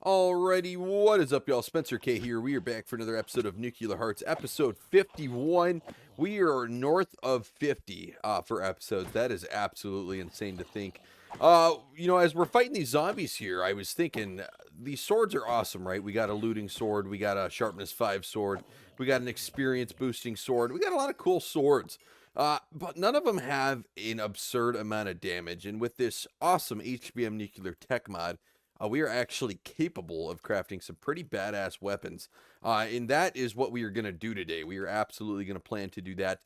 Alrighty, what is up, y'all? Spencer K here. We are back for another episode of Nuclear Hearts, episode 51. We are north of 50 for episodes. That is absolutely insane to think. As we're fighting these zombies here, I was thinking these swords are awesome, right? We got a looting sword, we got a sharpness 5 sword, we got an experience boosting sword. We got a lot of cool swords. But none of them have an absurd amount of damage. And with this awesome HBM Nuclear Tech mod, we are actually capable of crafting some pretty badass weapons. And that is what we are going to do today. We are absolutely going to plan to do that.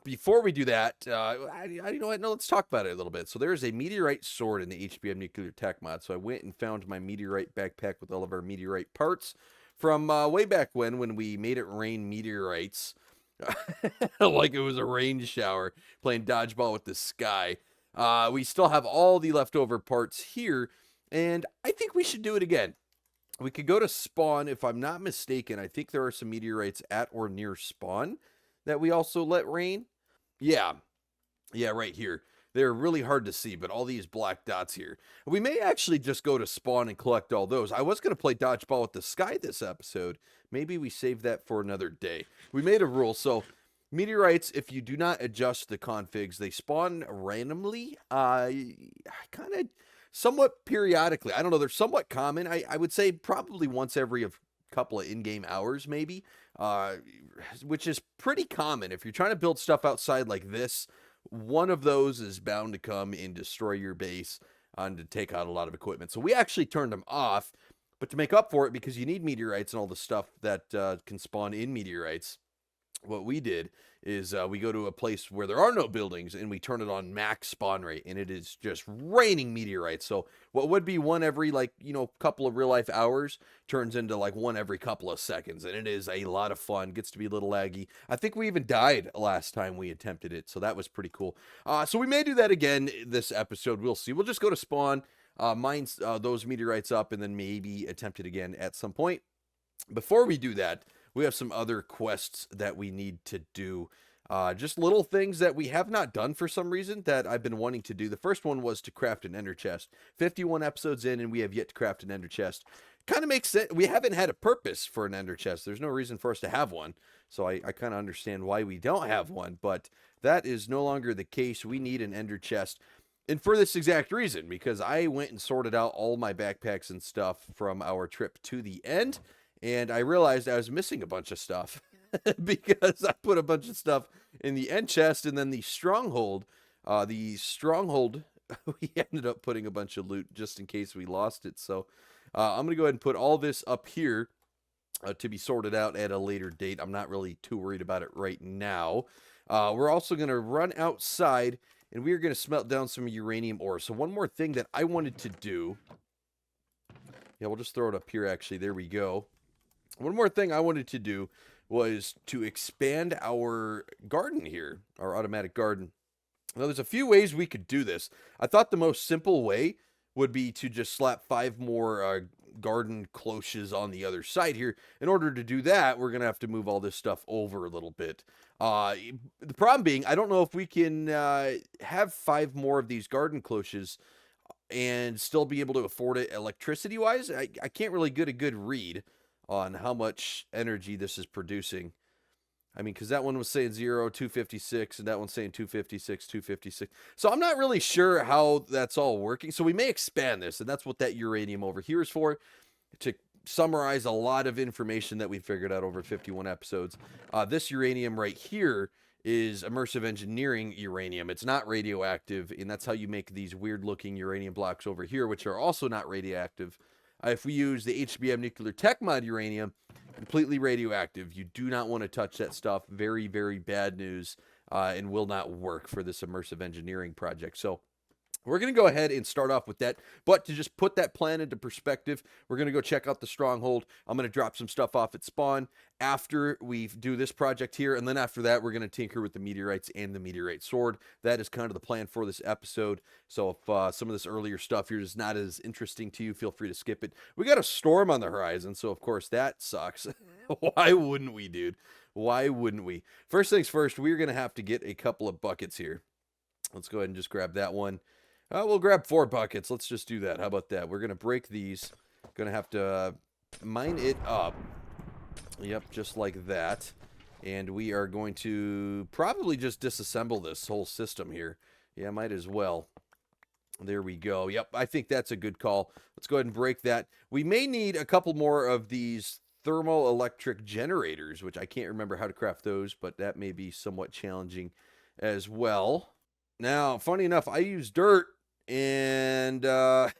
Before we do that, you know what? No, let's talk about it a little bit. So there's a Meteorite Sword in the HBM Nuclear Tech mod. So I went and found my Meteorite backpack with all of our Meteorite parts from way back when we made it rain meteorites. Like it was a rain shower, playing dodgeball with the sky. We still have all the leftover parts here, and I think we should do it again. We could go to spawn. If I'm not mistaken, I think there are some meteorites at or near spawn that we also let rain. Yeah, right here. They're really hard to see, but all these black dots here. We may actually just go to spawn and collect all those. I was going to play dodgeball with the sky this episode. Maybe we save that for another day. We made a rule. So meteorites, if you do not adjust the configs, they spawn randomly. Kind of somewhat periodically. I don't know. They're somewhat common. I would say probably once every couple of in-game hours, maybe, which is pretty common. If you're trying to build stuff outside like this, one of those is bound to come and destroy your base and to take out a lot of equipment. So we actually turned them off, but to make up for it, because you need meteorites and all the stuff that can spawn in meteorites, what we did is we go to a place where there are no buildings and we turn it on max spawn rate, and it is just raining meteorites. So what would be one every couple of real life hours turns into like one every couple of seconds, and it is a lot of fun. Gets to be a little laggy. I think we even died last time we attempted it, so that was pretty cool. So we may do that again this episode. We'll see. We'll just go to spawn, mine those meteorites up, and then maybe attempt it again at some point. Before we do that, we have some other quests that we need to do. Just little things that we have not done for some reason that I've been wanting to do. The first one was to craft an ender chest. 51 episodes in, and we have yet to craft an ender chest. Kind of makes sense. We haven't had a purpose for an ender chest. There's no reason for us to have one. So I kind of understand why we don't have one. But that is no longer the case. We need an ender chest. And for this exact reason, because I went and sorted out all my backpacks and stuff from our trip to the end, and I realized I was missing a bunch of stuff because I put a bunch of stuff in the end chest, and then the stronghold, we ended up putting a bunch of loot just in case we lost it. So I'm going to go ahead and put all this up here to be sorted out at a later date. I'm not really too worried about it right now. We're also going to run outside, and we are going to smelt down some uranium ore. So one more thing that I wanted to do. Yeah, we'll just throw it up here, actually. There we go. One more thing I wanted to do was to expand our garden here, our automatic garden. Now, there's a few ways we could do this. I thought the most simple way would be to just slap 5 more garden cloches on the other side here. In order to do that, we're going to have to move all this stuff over a little bit. The problem being, I don't know if we can have 5 more of these garden cloches and still be able to afford it electricity-wise. I can't really get a good read on how much energy this is producing. I mean, because that one was saying 0, 256, and that one's saying 256, 256. So I'm not really sure how that's all working. So we may expand this, and that's what that uranium over here is for, to summarize a lot of information that we figured out over 51 episodes. This uranium right here is immersive engineering uranium. It's not radioactive, and that's how you make these weird-looking uranium blocks over here, which are also not radioactive. If we use the HBM Nuclear Tech mod uranium, completely radioactive. You do not want to touch that stuff. Very, very bad news, and will not work for this immersive engineering project. So we're going to go ahead and start off with that. But to just put that plan into perspective, we're going to go check out the stronghold. I'm going to drop some stuff off at spawn after we do this project here. And then after that, we're going to tinker with the meteorites and the Meteorite Sword. That is kind of the plan for this episode. So if some of this earlier stuff here is not as interesting to you, feel free to skip it. We got a storm on the horizon, so of course that sucks. Why wouldn't we, dude? Why wouldn't we? First things first, we're going to have to get a couple of buckets here. Let's go ahead and just grab that one. We'll grab 4 buckets. Let's just do that. How about that? We're going to break these. Gonna have to mine it up. Yep, just like that. And we are going to probably just disassemble this whole system here. Yeah, might as well. There we go. Yep, I think that's a good call. Let's go ahead and break that. We may need a couple more of these thermoelectric generators, which I can't remember how to craft those, but that may be somewhat challenging as well. Now, funny enough, I use dirt, and I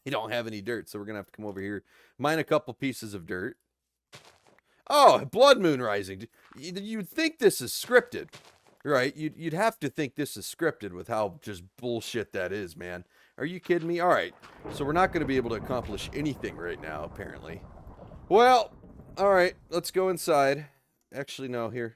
don't have any dirt, so we're going to have to come over here, mine a couple pieces of dirt. Oh, blood moon rising. You'd think this is scripted, right? You'd have to think this is scripted with how just bullshit that is, man. Are you kidding me? All right, so we're not going to be able to accomplish anything right now, apparently. Well, all right, let's go inside. Actually, no, here.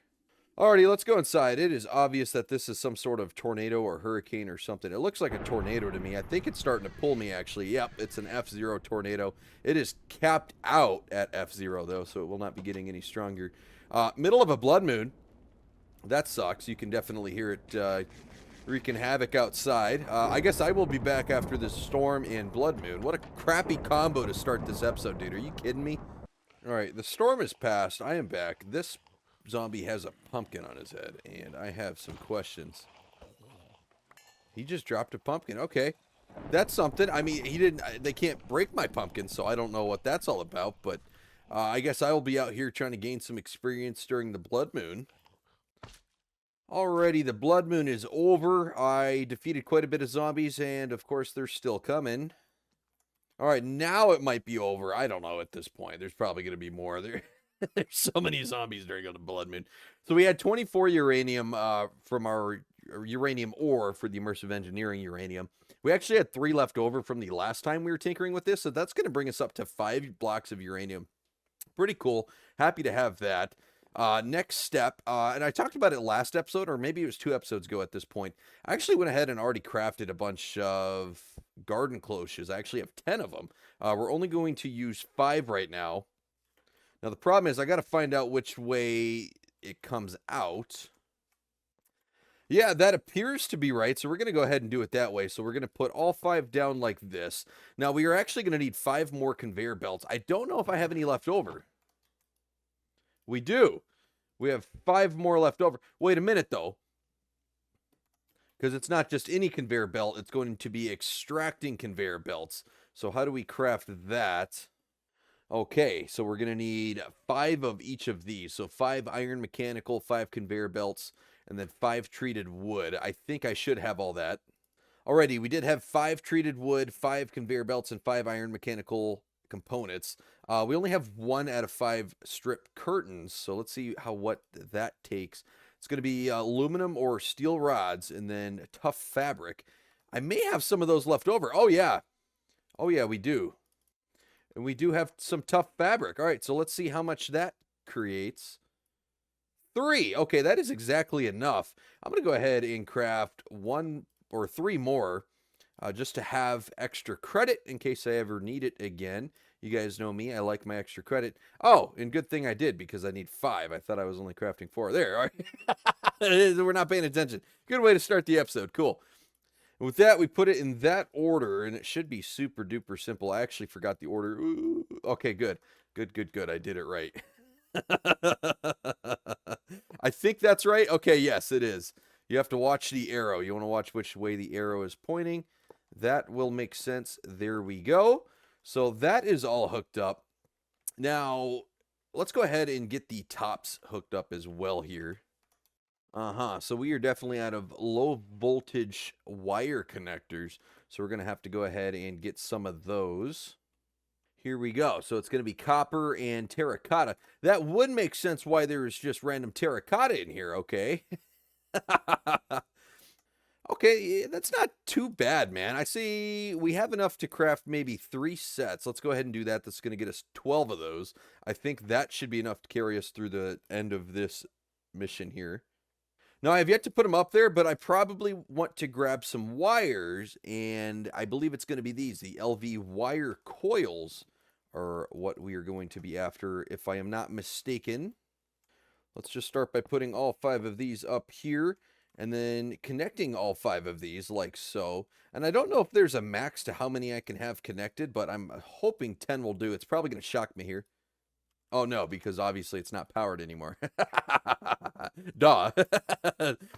Alrighty, let's go inside. It is obvious that this is some sort of tornado or hurricane or something. It looks like a tornado to me. I think it's starting to pull me, actually. Yep, it's an F0 tornado. It is capped out at F0, though, so it will not be getting any stronger. Middle of a blood moon. That sucks. You can definitely hear it wreaking havoc outside. I guess I will be back after this storm and blood moon. What a crappy combo to start this episode, dude. Are you kidding me? Alright, the storm is past. I am back. This zombie has a pumpkin on his head, and I have some questions. He just dropped a pumpkin. Okay, that's something. I mean, he didn't. They can't break my pumpkin, so I don't know what that's all about. But I guess I will be out here trying to gain some experience during the blood moon. Alrighty, the blood moon is over. I defeated quite a bit of zombies, and of course, they're still coming. Alright, now it might be over. I don't know at this point. There's probably going to be more. There's so many zombies during the blood moon. So we had 24 uranium from our uranium ore for the immersive engineering uranium. We actually had 3 left over from the last time we were tinkering with this, so that's going to bring us up to 5 blocks of uranium. Pretty cool. Happy to have that. Next step, and I talked about it last episode, or maybe it was 2 episodes ago at this point. I actually went ahead and already crafted a bunch of garden cloches. I actually have 10 of them. We're only going to use 5 right now. Now, the problem is I got to find out which way it comes out. Yeah, that appears to be right, so we're going to go ahead and do it that way. So we're going to put all 5 down like this. Now, we are actually going to need 5 more conveyor belts. I don't know if I have any left over. We do. We have 5 more left over. Wait a minute, though. Because it's not just any conveyor belt. It's going to be extracting conveyor belts. So how do we craft that? Okay, so we're going to need 5 of each of these. So 5 iron mechanical, 5 conveyor belts, and then 5 treated wood. I think I should have all that. Alrighty, we did have 5 treated wood, 5 conveyor belts, and 5 iron mechanical components. We only have 1 out of 5 strip curtains, so let's see what that takes. It's going to be aluminum or steel rods, and then tough fabric. I may have some of those left over. Oh, yeah. Oh, yeah, we do. And we do have some tough fabric. All right, so let's see how much that creates. 3. Okay, that is exactly enough. I'm going to go ahead and craft 1 or 3 more just to have extra credit in case I ever need it again. You guys know me. I like my extra credit. Oh, and good thing I did because I need 5. I thought I was only crafting 4. There. All right. We're not paying attention. Good way to start the episode. Cool. With that, we put it in that order, and it should be super duper simple. I actually forgot the order. Ooh, okay, good. Good. I did it right. I think that's right. Okay, yes, it is. You have to watch the arrow. You want to watch which way the arrow is pointing. That will make sense. There we go. So that is all hooked up. Now, let's go ahead and get the tops hooked up as well here. So we are definitely out of low voltage wire connectors. So we're going to have to go ahead and get some of those. Here we go. So it's going to be copper and terracotta. That would make sense why there is just random terracotta in here, okay? Okay, that's not too bad, man. I see we have enough to craft maybe 3 sets. Let's go ahead and do that. That's going to get us 12 of those. I think that should be enough to carry us through the end of this mission here. Now, I have yet to put them up there, but I probably want to grab some wires, and I believe it's going to be these. The LV wire coils are what we are going to be after, if I am not mistaken. Let's just start by putting all 5 of these up here, and then connecting all 5 of these like so. And I don't know if there's a max to how many I can have connected, but I'm hoping 10 will do. It's probably going to shock me here. Oh, no, because obviously it's not powered anymore. Duh.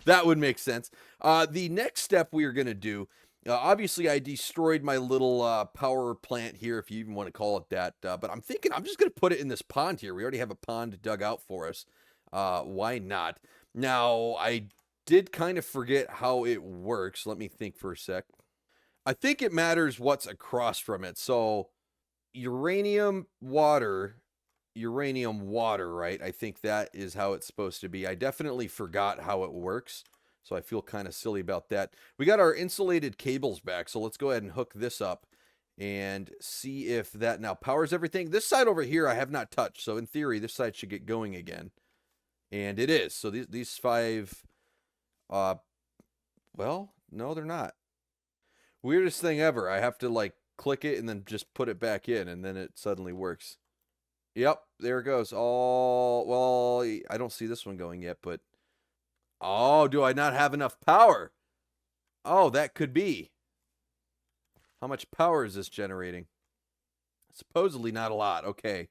That would make sense. The next step we are going to do, obviously I destroyed my little power plant here, if you even want to call it that. But I'm thinking I'm just going to put it in this pond here. We already have a pond dug out for us. Why not? Now, I did kind of forget how it works. Let me think for a sec. I think it matters what's across from it. So uranium water, right? I think that is how it's supposed to be. I definitely forgot how it works, so I feel kind of silly about that. We got our insulated cables back, so let's go ahead and hook this up and see if that now powers everything. This side over here I have not touched, so in theory this side should get going again. And it is. So these 5, well, no, they're not. Weirdest thing ever. I have to like click it and then just put it back in, and then it suddenly works. Yep, there it goes. Oh, well, I don't see this one going yet, but oh, do I not have enough power? Oh, that could be. How much power is this generating? Supposedly not a lot. Okay.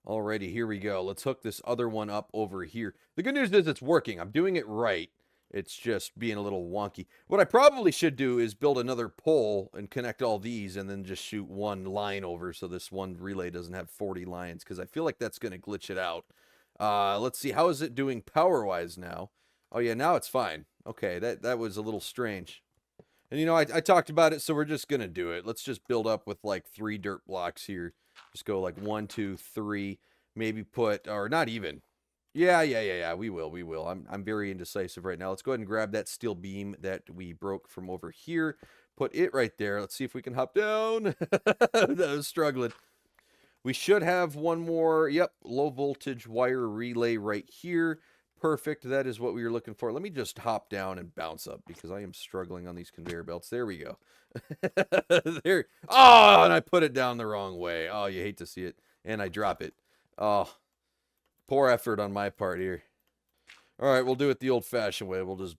Alrighty, here we go. Let's hook this other one up over here. The good news is it's working. I'm doing it right. It's just being a little wonky. What I probably should do is build another pole and connect all these and then just shoot one line over so this one relay doesn't have 40 lines, because I feel like that's going to glitch it out. Let's see. How is it doing power-wise now? Oh, yeah, now it's fine. Okay, that was a little strange. And, you know, I talked about it, so we're just going to do it. Let's just build up with, like, 3 dirt blocks here. Just go, like, 1, 2, 3. Maybe put, or not even. Yeah. We will. I'm very indecisive right now. Let's go ahead and grab that steel beam that we broke from over here. Put it right there. Let's see if we can hop down. That was struggling. We should have one more. Yep, low voltage wire relay right here. Perfect. That is what we were looking for. Let me just hop down and bounce up because I am struggling on these conveyor belts. There we go. There. Oh, and I put it down the wrong way. Oh, you hate to see it. And I drop it. Oh. Poor effort on my part here. All right, we'll do it the old-fashioned way. We'll just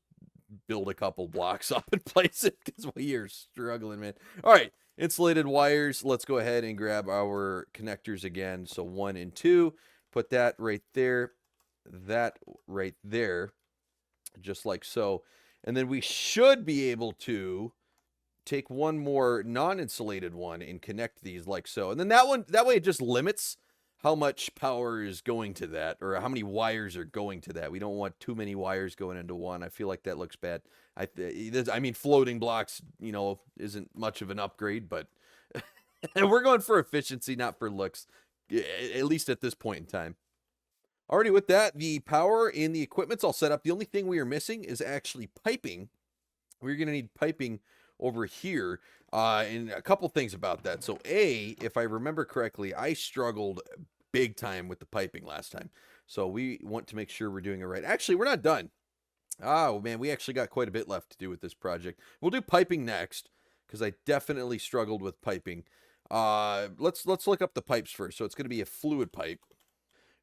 build a couple blocks up and place it because we are struggling, man. All right, insulated wires. Let's go ahead and grab our connectors again. So 1 and 2. Put that right there. That right there. Just like so. And then we should be able to take one more non-insulated one and connect these like so. And then that way it just limits how much power is going to that, or how many wires are going to that. We don't want too many wires going into one. I feel like that looks bad. I mean, floating blocks, you know, isn't much of an upgrade, but we're going for efficiency, not for looks, at least at this point in time. Alrighty, with that, the power and the equipment's all set up. The only thing we are missing is actually piping. We're going to need piping over here, and a couple things about that. So if I remember correctly, I struggled big time with the piping last time, so we want to make sure we're doing it right. Actually, we're not done. Oh man, we actually got quite a bit left to do with this project. We'll do piping next because I definitely struggled with piping. Let's look up the pipes first. So it's going to be a fluid pipe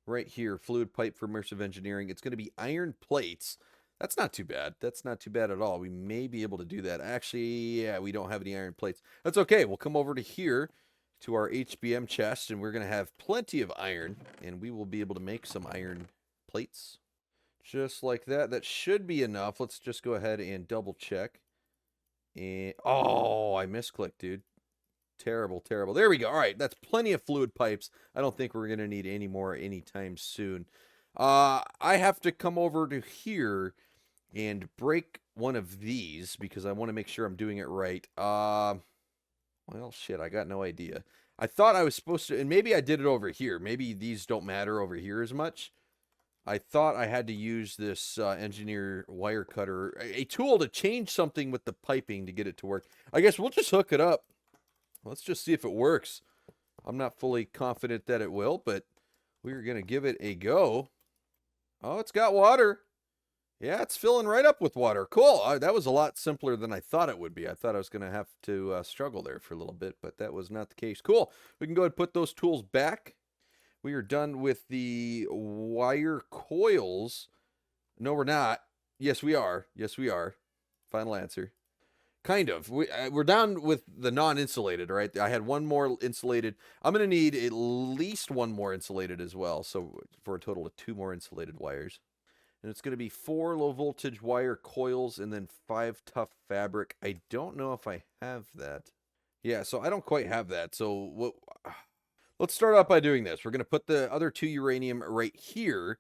right here, fluid pipe for immersive engineering. It's going to be iron plates. That's not too bad. That's not too bad at all. We may be able to do that. Actually, yeah, we don't have any iron plates. That's okay. We'll come over to here to our HBM chest, and we're going to have plenty of iron, and we will be able to make some iron plates. Just like that. That should be enough. Let's just go ahead and double check. And oh, I misclicked, dude. Terrible. There we go. All right, that's plenty of fluid pipes. I don't think we're going to need any more anytime soon. I have to come over to here and break one of these because I want to make sure I'm doing it right. Well, shit, I got no idea. I thought I was supposed to, and maybe I did it over here. Maybe these don't matter over here as much. I thought I had to use this engineer wire cutter, a tool to change something with the piping to get it to work. I guess we'll just hook it up. Let's just see if it works. I'm not fully confident that it will, but we're going to give it a go. Oh, it's got water. Yeah, it's filling right up with water. Cool. That was a lot simpler than I thought it would be. I thought I was going to have to struggle there for a little bit, but that was not the case. Cool. We can go ahead and put those tools back. We are done with the wire coils. No, we're not. Yes, we are. Yes, we are. Final answer. Kind of. We're down with the non-insulated, right? I had one more insulated. I'm going to need at least one more insulated as well. So for a total of 2 more insulated wires. And it's going to be 4 low voltage wire coils and then 5 tough fabric. I don't know if I have that. Yeah, so I don't quite have that. So let's start out by doing this. We're going to put the other 2 uranium right here.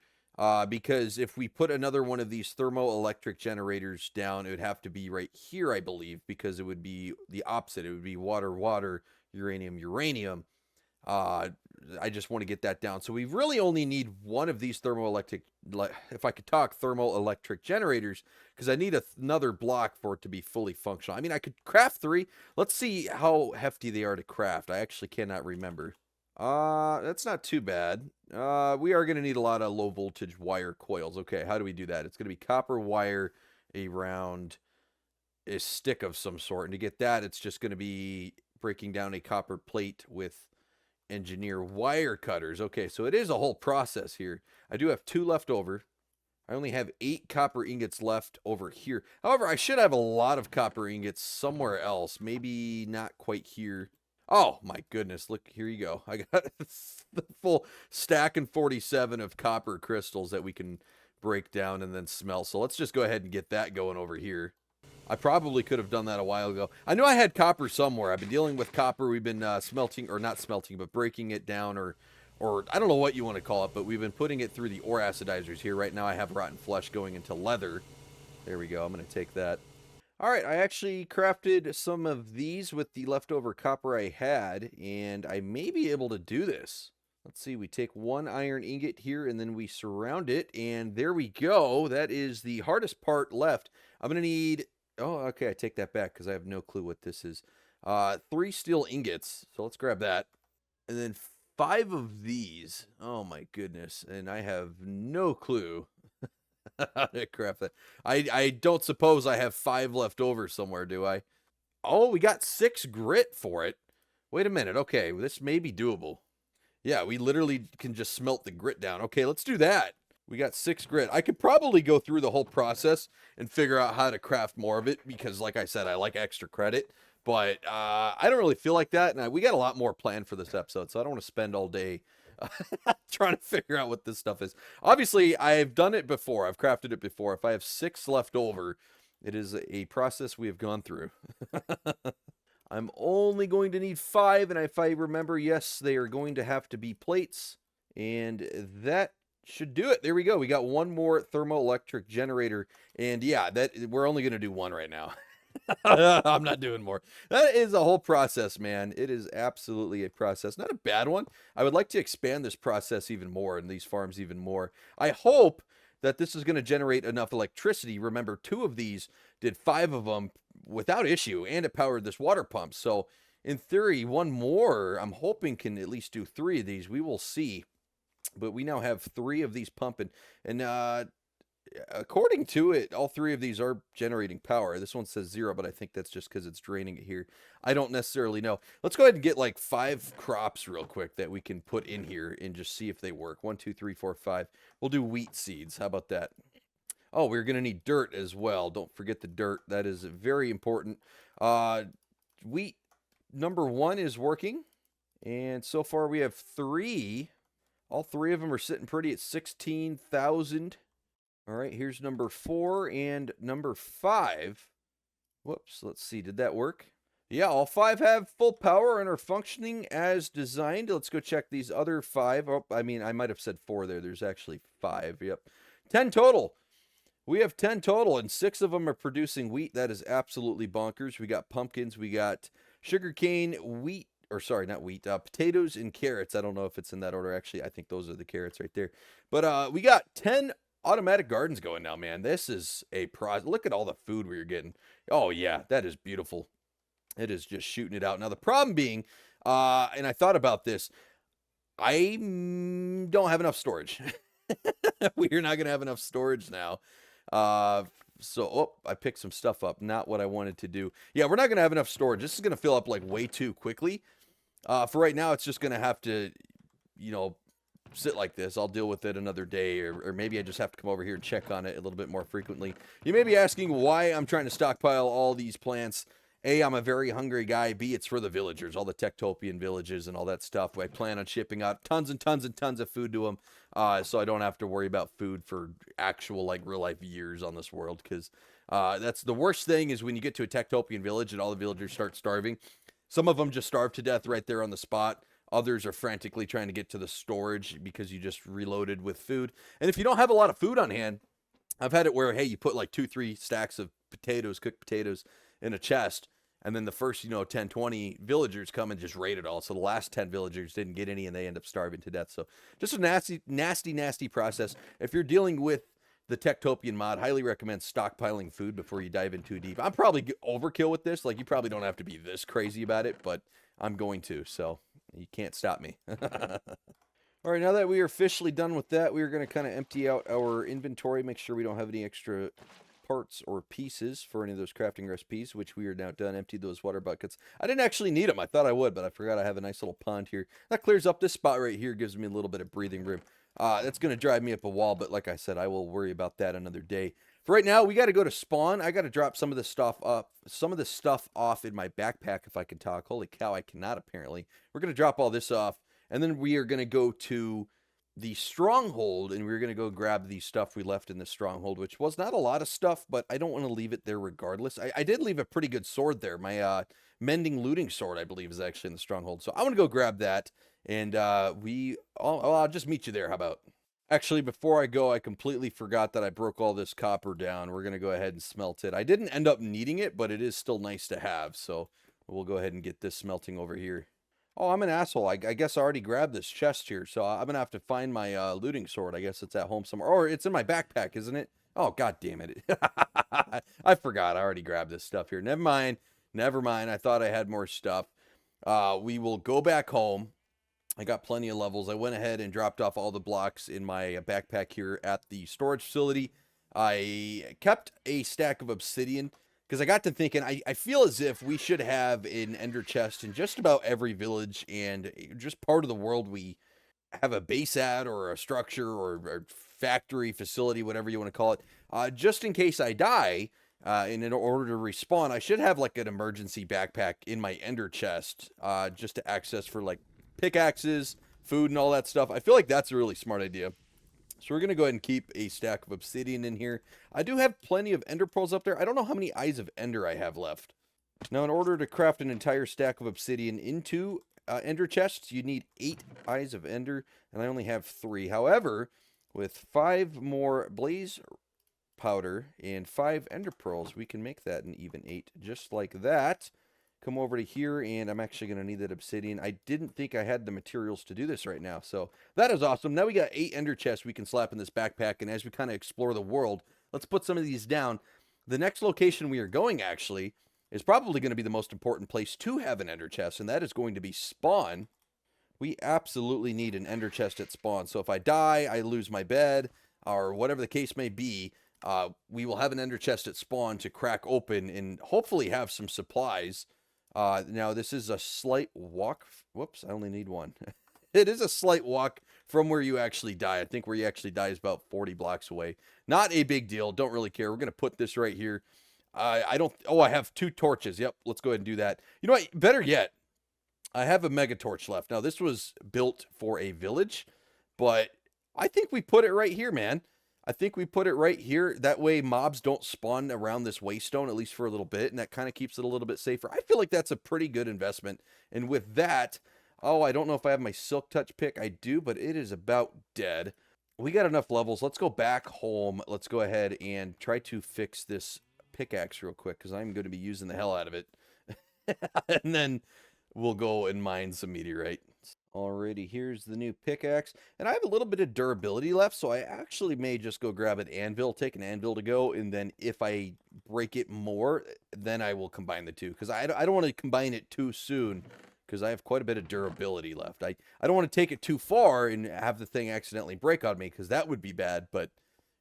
Because if we put another one of these thermoelectric generators down, it would have to be right here, I believe, because it would be the opposite. It would be water, water, uranium, uranium. I just want to get that down. So we really only need one of these thermoelectric, if I could talk, thermoelectric generators, because I need another block for it to be fully functional. I mean, I could craft 3. Let's see how hefty they are to craft. I actually cannot remember. That's not too bad. We are going to need a lot of low voltage wire coils. Okay, how do we do that? It's going to be copper wire around a stick of some sort. And to get that, it's just going to be breaking down a copper plate with engineer wire cutters. Okay, so it is a whole process here. I do have 2 left over. I only have 8 copper ingots left over here. However, I should have a lot of copper ingots somewhere else. Maybe not quite here. Oh, my goodness. Look, here you go. I got the full stack and 47 of copper crystals that we can break down and then smelt. So let's just go ahead and get that going over here. I probably could have done that a while ago. I know I had copper somewhere. I've been dealing with copper. We've been smelting, or not smelting, but breaking it down, or I don't know what you want to call it, but we've been putting it through the ore acidizers here. Right now I have rotten flesh going into leather. There we go. I'm going to take that. All right, I actually crafted some of these with the leftover copper I had, and I may be able to do this. Let's see, we take 1 iron ingot here, and then we surround it, and there we go. That is the hardest part left. I'm going to need... Oh, okay, I take that back because I have no clue what this is. 3 steel ingots, so let's grab that. And then 5 of these. Oh, my goodness, and I have no clue how to craft that. I don't suppose I have 5 left over somewhere, do I? Oh, we got 6 grit for it. Wait a minute. Okay, this may be doable. Yeah, we literally can just smelt the grit down. Okay, let's do that. We got 6 grit. I could probably go through the whole process and figure out how to craft more of it because, like I said, I like extra credit. But I don't really feel like that, and we got a lot more planned for this episode, so I don't want to spend all day trying to figure out what this stuff is. Obviously, I've done it before. I've crafted it before. If I have 6 left over, it is a process we have gone through. I'm only going to need 5, and if I remember, yes, they are going to have to be plates, and that should do it. There we go. We got 1 more thermoelectric generator, and yeah, we're only going to do 1 right now. I'm not doing more. That is a whole process, man. It is absolutely a process. Not a bad one. I would like to expand this process even more and these farms even more. I hope that this is going to generate enough electricity. Remember, 2 of these did 5 of them without issue, and it powered this water pump. So in theory, 1 more, I'm hoping, can at least do 3 of these. We will see. But we now have 3 of these pumping. And according to it, all 3 of these are generating power. This one says 0, but I think that's just because it's draining it here. I don't necessarily know. Let's go ahead and get like 5 crops real quick that we can put in here and just see if they work. 1, 2, 3, 4, 5. We'll do wheat seeds. How about that? Oh, we're going to need dirt as well. Don't forget the dirt. That is very important. Wheat number 1 is working. And so far we have 3. All 3 of them are sitting pretty at 16,000. All right, here's number 4 and number 5. Whoops, let's see, did that work? Yeah, all 5 have full power and are functioning as designed. Let's go check these other 5. Oh, I mean, I might have said 4 there. There's actually 5, yep. 10 total. We have 10 total, and 6 of them are producing wheat. That is absolutely bonkers. We got pumpkins, we got sugarcane, wheat, or sorry, not wheat, potatoes and carrots. I don't know if it's in that order. Actually, I think those are the carrots right there. But we got 10 automatic gardens going now, man. This is a process. Look at all the food we are getting. Oh, yeah, that is beautiful. It is just shooting it out. Now, the problem being, and I thought about this, I don't have enough storage. We're not going to have enough storage now. So, I picked some stuff up. Not what I wanted to do. Yeah, we're not going to have enough storage. This is going to fill up like way too quickly. For right now, it's just going to have to, you know, sit like this. I'll deal with it another day, or maybe I just have to come over here and check on it a little bit more frequently. You may be asking why I'm trying to stockpile all these plants. A, I'm a very hungry guy. B, it's for the villagers, all the Techtopian villages and all that stuff. I plan on shipping out tons and tons and tons of food to them, so I don't have to worry about food for actual, like, real-life years on this world, because that's the worst thing is when you get to a Techtopian village and all the villagers start starving. Some of them just starve to death right there on the spot. Others are frantically trying to get to the storage because you just reloaded with food. And if you don't have a lot of food on hand, I've had it where, hey, you put like 2-3 stacks of potatoes, cooked potatoes, in a chest, and then the first, 10, 20 villagers come and just raid it all. So the last 10 villagers didn't get any, and they end up starving to death. So just a nasty, nasty, nasty process. If you're dealing with the Techtopian mod, highly recommend stockpiling food before you dive in too deep. I'm probably overkill with this. Like, you probably don't have to be this crazy about it, but I'm going to, so you can't stop me. All right, now that we are officially done with that, we are going to kind of empty out our inventory, make sure we don't have any extra parts or pieces for any of those crafting recipes, which we are now done. Emptied those water buckets. I didn't actually need them. I thought I would, but I forgot I have a nice little pond here. That clears up this spot right here, gives me a little bit of breathing room. That's going to drive me up a wall, but like I said, I will worry about that another day. For right now, we got to go to spawn. I got to drop some of this stuff off in my backpack if I can talk. Holy cow, I cannot apparently. We're going to drop all this off, and then we are going to go to the stronghold, and we're going to go grab the stuff we left in the stronghold, which was not a lot of stuff, but I don't want to leave it there regardless. I did leave a pretty good sword there. My mending looting sword, I believe, is actually in the stronghold. So I want to go grab that, and I'll just meet you there. How about? Actually, before I go, I completely forgot that I broke all this copper down. We're going to go ahead and smelt it. I didn't end up needing it, but it is still nice to have, so we'll go ahead and get this smelting over here. Oh, I'm an asshole. I guess I already grabbed this chest here, so I'm going to have to find my looting sword. I guess it's at home somewhere. Or it's in my backpack, isn't it? Oh, god damn it. I forgot. I already grabbed this stuff here. Never mind. Never mind. I thought I had more stuff. We will go back home. I got plenty of levels. I went ahead and dropped off all the blocks in my backpack here at the storage facility. I kept a stack of obsidian because I got to thinking, I feel as if we should have an ender chest in just about every village and just part of the world we have a base at, or a structure, or a factory, facility, whatever you want to call it. Just in case I die, and in order to respawn, I should have like an emergency backpack in my ender chest, just to access for like pickaxes, food, and all that stuff. I feel like that's a really smart idea. So we're going to go ahead and keep a stack of obsidian in here. I do have plenty of ender pearls up there. I don't know how many eyes of ender I have left. Now, in order to craft an entire stack of obsidian into ender chests, you need 8 eyes of ender, and I only have 3. However, with 5 more blaze powder and 5 ender pearls, we can make that an even 8, just like that. Come over to here, and I'm actually going to need that obsidian. I didn't think I had the materials to do this right now, so that is awesome. Now we got 8 ender chests we can slap in this backpack, and as we kind of explore the world, let's put some of these down. The next location we are going, actually, is probably going to be the most important place to have an ender chest, and that is going to be spawn. We absolutely need an ender chest at spawn, so if I die, I lose my bed, or whatever the case may be, we will have an ender chest at spawn to crack open and hopefully have some supplies. Now this is a slight walk. Whoops, I only need 1. It is a slight walk from where you actually die. I think where you actually die is about 40 blocks away. Not a big deal. Don't really care. We're going to put this right here. I have 2 torches. Yep. Let's go ahead and do that. You know what? Better yet, I have a mega torch left. Now this was built for a village, but I think we put it right here, man. I think we put it right here. That way mobs don't spawn around this waystone, at least for a little bit, and that kind of keeps it a little bit safer. I feel like that's a pretty good investment. And with that, I don't know if I have my silk touch pick. I do, but it is about dead. We got enough levels. Let's go back home. Let's go ahead and try to fix this pickaxe real quick, because I'm going to be using the hell out of it. And then we'll go and mine some meteorite. Alrighty, here's the new pickaxe, and I have a little bit of durability left, so I actually may just go grab an anvil, take an anvil to go, and then if I break it more, then I will combine the two, because I don't want to combine it too soon, because I have quite a bit of durability left. I don't want to take it too far and have the thing accidentally break on me, because that would be bad, but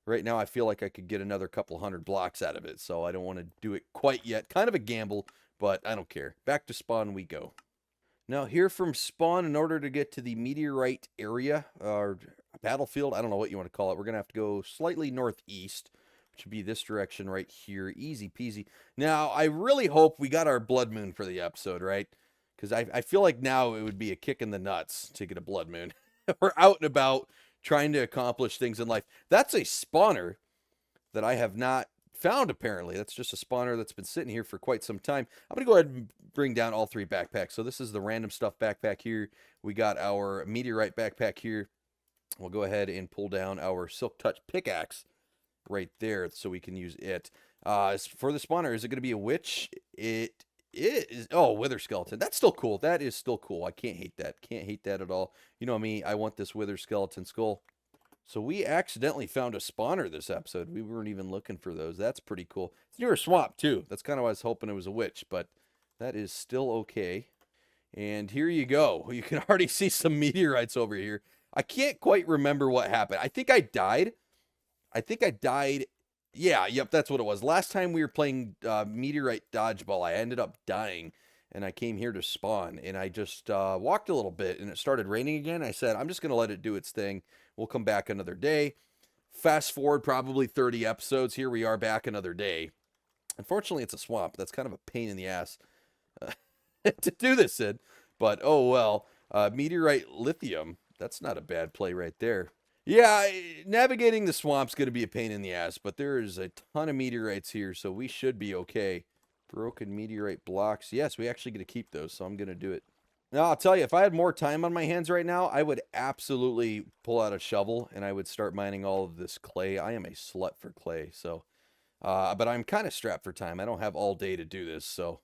right now I feel like I could get another couple 100 blocks out of it, so I don't want to do it quite yet. Kind of a gamble, but I don't care. Back to spawn we go. Now here from spawn, in order to get to the meteorite area, or battlefield, I don't know what you want to call it, we're going to have to go slightly northeast, which would be this direction right here. Easy peasy. Now, I really hope we got our blood moon for the episode, right? Because I feel like now it would be a kick in the nuts to get a blood moon. We're out and about trying to accomplish things in life. That's a spawner that I have not found, apparently. That's just a spawner that's been sitting here for quite some time. I'm going to go ahead and bring down all 3 backpacks. So this is the random stuff backpack here. We got our meteorite backpack here. We'll go ahead and pull down our silk touch pickaxe right there so we can use it. As for the spawner, is it going to be a witch? It is. Oh, wither skeleton. That's still cool. That is still cool. I can't hate that. Can't hate that at all. You know me, I want this wither skeleton skull. So we accidentally found a spawner this episode. We weren't even looking for those. That's pretty cool. It's near a swamp, too. That's kind of why I was hoping it was a witch, but that is still okay. And here you go. You can already see some meteorites over here. I can't quite remember what happened. I think I died. Yeah, yep, that's what it was. Last time we were playing Meteorite Dodgeball, I ended up dying, and I came here to spawn, and I just walked a little bit, and it started raining again. I said, I'm just going to let it do its thing. We'll come back another day. Fast forward probably 30 episodes. Here we are back another day. Unfortunately, it's a swamp. That's kind of a pain in the ass to do this in, but oh well. Meteorite lithium. That's not a bad play right there. Yeah, navigating the swamp's going to be a pain in the ass, but there is a ton of meteorites here, so we should be okay. Broken meteorite blocks. Yes, we actually get to keep those, so I'm going to do it. Now, I'll tell you, if I had more time on my hands right now, I would absolutely pull out a shovel, and I would start mining all of this clay. I am a slut for clay, so... but I'm kind of strapped for time. I don't have all day to do this, so...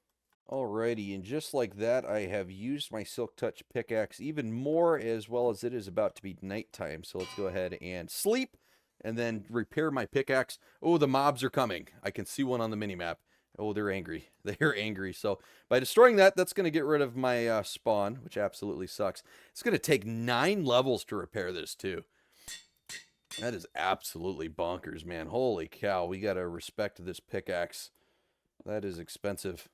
Alrighty, and just like that, I have used my Silk Touch pickaxe even more, as well as it is about to be nighttime. So let's go ahead and sleep, and then repair my pickaxe. Oh, the mobs are coming. I can see one on the minimap. Oh, they're angry. They're angry. So by destroying that, that's going to get rid of my spawn, which absolutely sucks. It's going to take 9 levels to repair this, too. That is absolutely bonkers, man. Holy cow, we got to respect this pickaxe. That is expensive.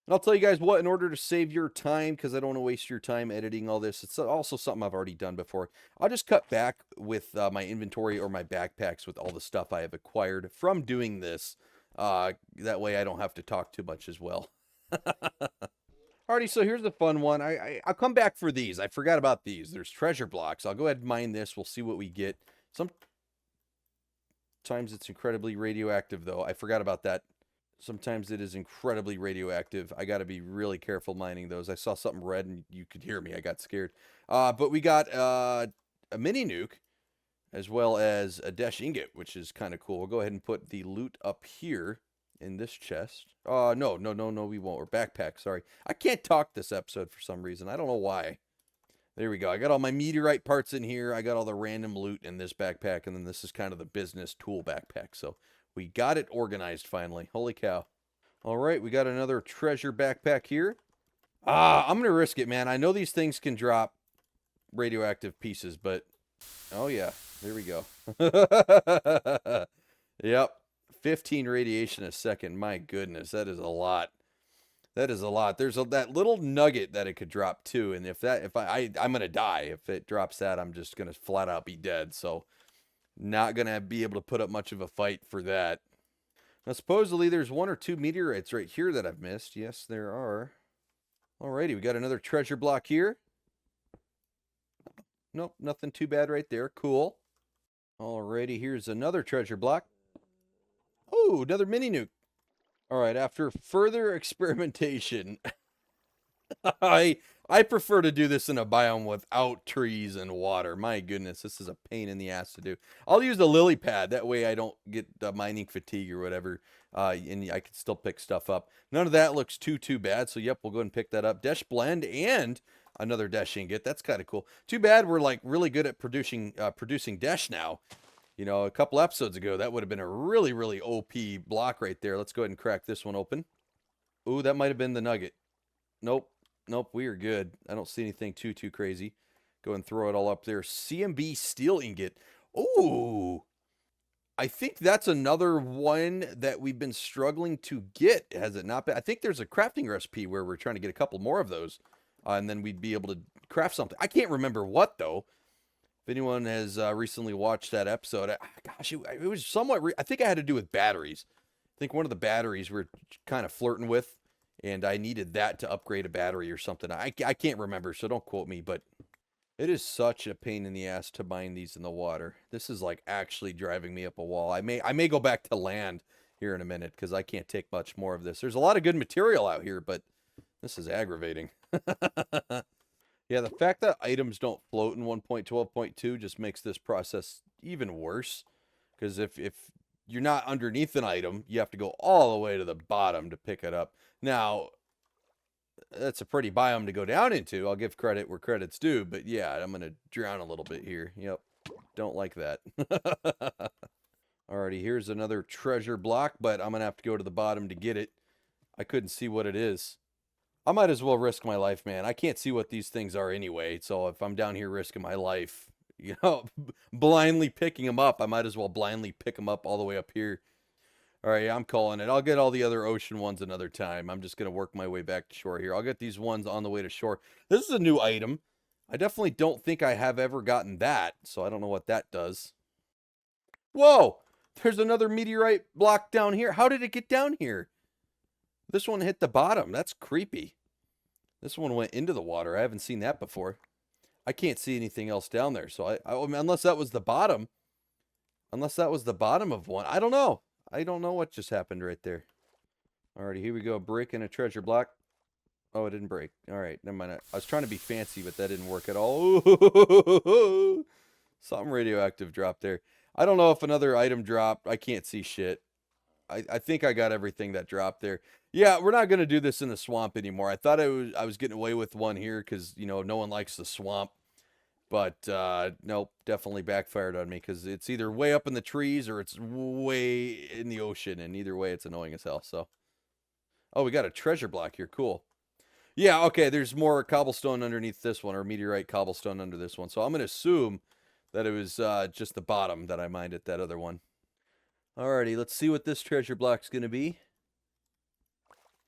And I'll tell you guys what, in order to save your time, because I don't want to waste your time editing all this, it's also something I've already done before. I'll just cut back with my inventory or my backpacks with all the stuff I have acquired from doing this. That way I don't have to talk too much as well. Alrighty, so here's the fun one. I'll come back for these. I forgot about these. There's treasure blocks. I'll go ahead and mine this. We'll see what we get. Sometimes it's incredibly radioactive, though. I forgot about that. Sometimes it is incredibly radioactive. I got to be really careful mining those. I saw something red and you could hear me. I got scared. But we got a mini nuke as well as a dash ingot, which is kind of cool. We'll go ahead and put the loot up here in this chest. No, we won't. Or backpack, sorry. I can't talk this episode for some reason. I don't know why. There we go. I got all my meteorite parts in here. I got all the random loot in this backpack. And then this is kind of the business tool backpack. So we got it organized finally. Holy cow. All right, we got another treasure backpack here. I'm going to risk it, man. I know these things can drop radioactive pieces, but... Oh, yeah. There we go. Yep. 15 radiation a second. My goodness, that is a lot. That is a lot. There's that little nugget that it could drop, too. And if I'm going to die. If it drops that, I'm just going to flat out be dead. So... Not going to be able to put up much of a fight for that. Now, supposedly, there's 1 or 2 meteorites right here that I've missed. Yes, there are. Alrighty, we got another treasure block here. Nope, nothing too bad right there. Cool. Alrighty, here's another treasure block. Oh, another mini nuke. Alright, after further experimentation... I prefer to do this in a biome without trees and water. My goodness, this is a pain in the ass to do. I'll use the lily pad. That way I don't get mining fatigue or whatever. And I can still pick stuff up. None of that looks too bad. So, yep, we'll go ahead and pick that up. Dash blend and another dash ingot. That's kind of cool. Too bad we're like really good at producing dash now. You know, a couple episodes ago, that would have been a really OP block right there. Let's go ahead and crack this one open. Ooh, that might have been the nugget. Nope, we are good. I don't see anything too crazy. Go and throw it all up there. CMB steel ingot. Ooh. I think that's another one that we've been struggling to get, has it not been? I think there's a crafting recipe where we're trying to get a couple more of those. and then we'd be able to craft something. I can't remember what, though. If anyone has recently watched that episode, gosh, it was somewhat, I think it had to do with batteries. I think one of the batteries we're kind of flirting with, and I needed that to upgrade a battery or something. I can't remember, so don't quote me, but it is such a pain in the ass to mine these in the water. This is like actually driving me up a wall. I may go back to land here in a minute because I can't take much more of this. There's a lot of good material out here, but this is aggravating. Yeah, the fact that items don't float in 1.12.2 just makes this process even worse. Because if you're not underneath an item, you have to go all the way to the bottom to pick it up. Now, that's a pretty biome to go down into. I'll give credit where credit's due, but yeah, I'm going to drown a little bit here. Yep, don't like that. Alrighty, here's another treasure block, but I'm going to have to go to the bottom to get it. I couldn't see what it is. I might as well risk my life, man. I can't see what these things are anyway, so if I'm down here risking my life, you know, blindly picking them up, I might as well blindly pick them up all the way up here. All right, I'm calling it. I'll get all the other ocean ones another time. I'm just going to work my way back to shore here. I'll get these ones on the way to shore. This is a new item. I definitely don't think I have ever gotten that, so I don't know what that does. Whoa! There's another meteorite block down here. How did it get down here? This one hit the bottom. That's creepy. This one went into the water. I haven't seen that before. I can't see anything else down there. So unless that was the bottom. Unless that was the bottom of one. I don't know. I don't know what just happened right there. Alrighty, here we go. Breaking a treasure block. Oh, it didn't break. Alright, never mind. I was trying to be fancy, but that didn't work at all. Something radioactive dropped there. I don't know if another item dropped. I can't see shit. I think I got everything that dropped there. Yeah, we're not going to do this in the swamp anymore. I thought I was getting away with one here because, you know, no one likes the swamp. But, nope, definitely backfired on me because it's either way up in the trees or it's way in the ocean. And either way, it's annoying as hell, so. Oh, we got a treasure block here. Cool. Yeah, okay, there's more cobblestone underneath this one, or meteorite cobblestone under this one. So I'm going to assume that it was just the bottom that I mined at that other one. Alrighty, let's see what this treasure block's going to be.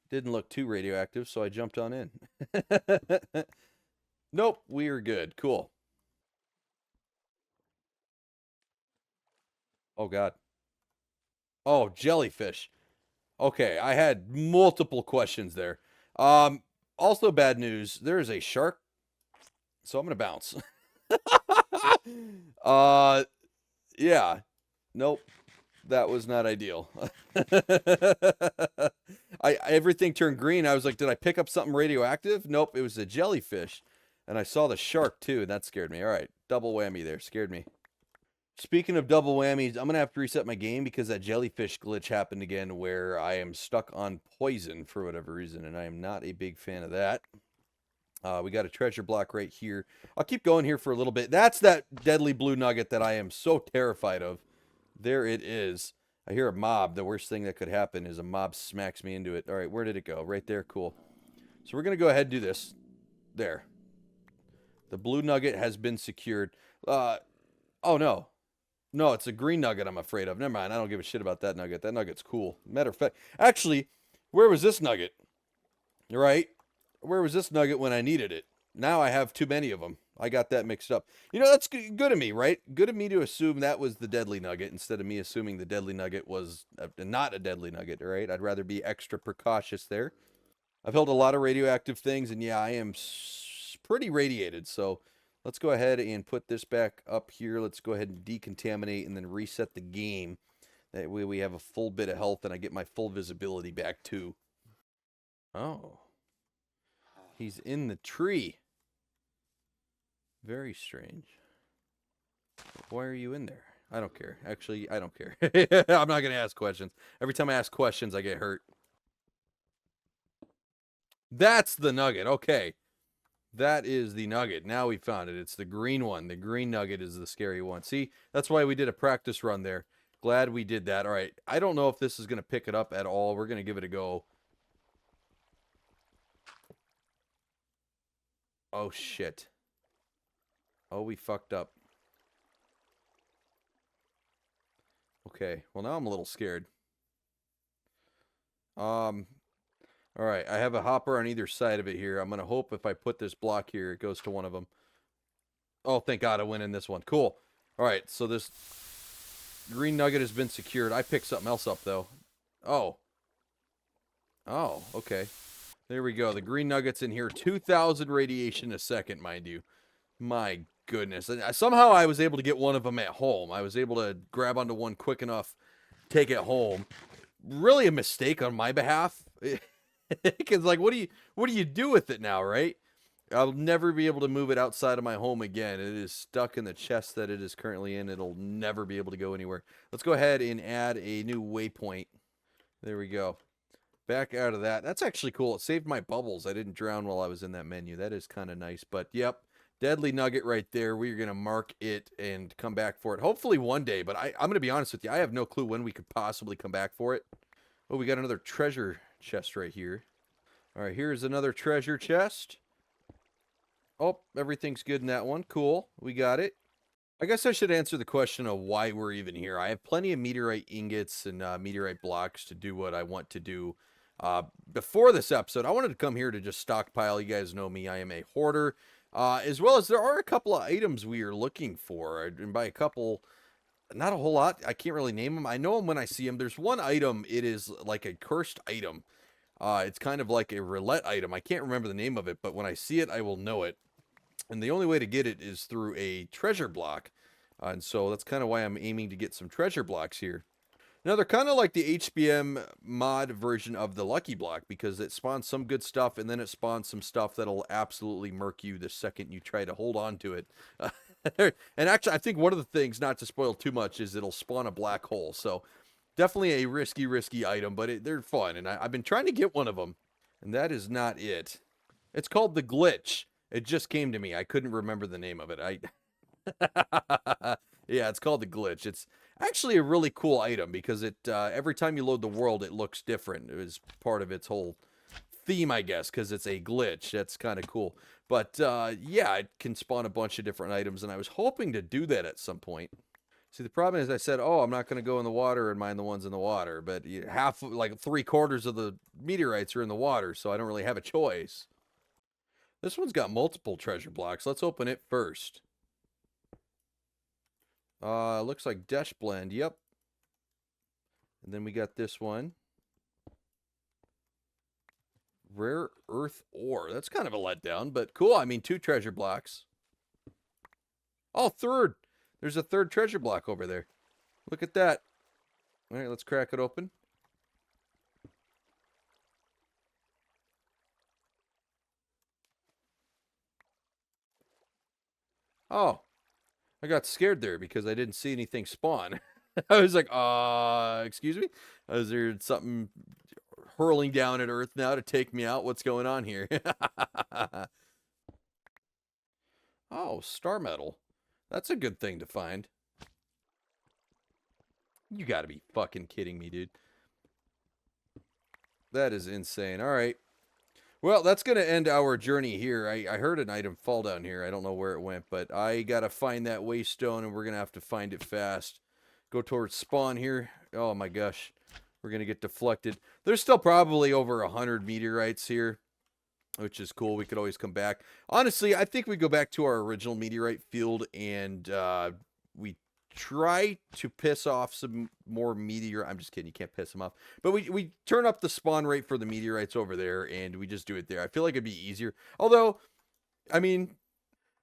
Didn't look too radioactive, so I jumped on in. Nope, we are good. Cool. Oh, God. Oh, jellyfish. Okay, I had multiple questions there. Also bad news. There is a shark, so I'm going to bounce. Yeah. Nope. That was not ideal. Everything turned green. I was like, did I pick up something radioactive? Nope, it was a jellyfish. And I saw the shark too, and that scared me. All right, double whammy there. Scared me. Speaking of double whammies, I'm going to have to reset my game because that jellyfish glitch happened again where I am stuck on poison for whatever reason, and I am not a big fan of that. We got a treasure block right here. I'll keep going here for a little bit. That's that deadly blue nugget that I am so terrified of. There it is. I hear a mob. The worst thing that could happen is a mob smacks me into it. All right, where did it go? Right there. Cool. So we're going to go ahead and do this. There. The blue nugget has been secured. Oh, no. No, it's a green nugget I'm afraid of. Never mind. I don't give a shit about that nugget. That nugget's cool. Matter of fact, actually, where was this nugget? Right? Where was this nugget when I needed it? Now I have too many of them. I got that mixed up. You know, that's good of me, right? Good of me to assume that was the deadly nugget instead of me assuming the deadly nugget was not a deadly nugget, right? I'd rather be extra precautious there. I've held a lot of radioactive things, and yeah, I am pretty radiated. So let's go ahead and put this back up here. Let's go ahead and decontaminate and then reset the game. That way we have a full bit of health and I get my full visibility back too. Oh. He's in the tree. Very strange. Why are you in there? I don't care. Actually, I don't care. I'm not going to ask questions. Every time I ask questions, I get hurt. That's the nugget. Okay. That is the nugget. Now we found it. It's the green one. The green nugget is the scary one. See, that's why we did a practice run there. Glad we did that. All right. I don't know if this is going to pick it up at all. We're going to give it a go. Oh, shit. Oh, we fucked up. Okay. Well, now I'm a little scared. All right, I have a hopper on either side of it here. I'm going to hope if I put this block here, it goes to one of them. Oh, thank God I went in this one. Cool. All right, so this green nugget has been secured. I picked something else up, though. Oh. Oh, okay. There we go. The green nugget's in here. 2,000 radiation a second, mind you. My goodness. And somehow I was able to get one of them at home. I was able to grab onto one quick enough, take it home. Really a mistake on my behalf. Because, like, what do you do with it now, right? I'll never be able to move it outside of my home again. It is stuck in the chest that it is currently in. It'll never be able to go anywhere. Let's go ahead and add a new waypoint. There we go. Back out of that. That's actually cool. It saved my bubbles. I didn't drown while I was in that menu. That is kind of nice. But, yep, deadly nugget right there. We're going to mark it and come back for it. Hopefully one day, but I'm going to be honest with you. I have no clue when we could possibly come back for it. Oh, we got another treasure chest right here. All right, here's another treasure chest. Oh, everything's good in that one. Cool. We got it. I guess I should answer the question of why we're even here. I have plenty of meteorite ingots and meteorite blocks to do what I want to do. Before this episode, I wanted to come here to just stockpile. You guys know me. I am a hoarder. As well as there are a couple of items we are looking for. And by a couple, not a whole lot. I can't really name them. I know them when I see them. There's one item. It is like a cursed item. It's kind of like a roulette item. I can't remember the name of it, but when I see it, I will know it. And the only way to get it is through a treasure block. And so that's kind of why I'm aiming to get some treasure blocks here. Now, they're kind of like the HBM mod version of the Lucky Block because it spawns some good stuff and then it spawns some stuff that'll absolutely murk you the second you try to hold on to it. And actually, I think one of the things, not to spoil too much, is it'll spawn a black hole. So definitely a risky item, but they're fun. And I've been trying to get one of them, and that is not it. It's called the Glitch. It just came to me. I couldn't remember the name of it. Yeah, it's called the Glitch. It's actually a really cool item because it every time you load the world, it looks different. It was part of its whole theme, I guess, because it's a glitch. That's kind of cool. But yeah, it can spawn a bunch of different items, and I was hoping to do that at some point. See, the problem is I said, oh, I'm not going to go in the water and mine the ones in the water, but half, like 3/4 of the meteorites are in the water, so I don't really have a choice. This one's got multiple treasure blocks. Let's open it first. Looks like Desh Blend. Yep. And then we got this one. Rare Earth Ore. That's kind of a letdown, but cool. I mean, 2 treasure blocks. Oh, third. There's a third treasure block over there. Look at that. All right, let's crack it open. Oh, I got scared there because I didn't see anything spawn. I was like, excuse me? Is there something hurling down at Earth now to take me out? What's going on here? Oh, star metal. That's a good thing to find. You gotta be fucking kidding me, dude. That is insane. All right. Well, that's going to end our journey here. I heard an item fall down here. I don't know where it went, but I got to find that waystone, and we're going to have to find it fast. Go towards spawn here. Oh, my gosh. We're going to get deflected. There's still probably over 100 meteorites here, which is cool. We could always come back. Honestly, I think we go back to our original meteorite field, and we try to piss off some more meteor. I'm just kidding. You can't piss them off. But we turn up the spawn rate for the meteorites over there, and we just do it there. I feel like it'd be easier. Although, I mean,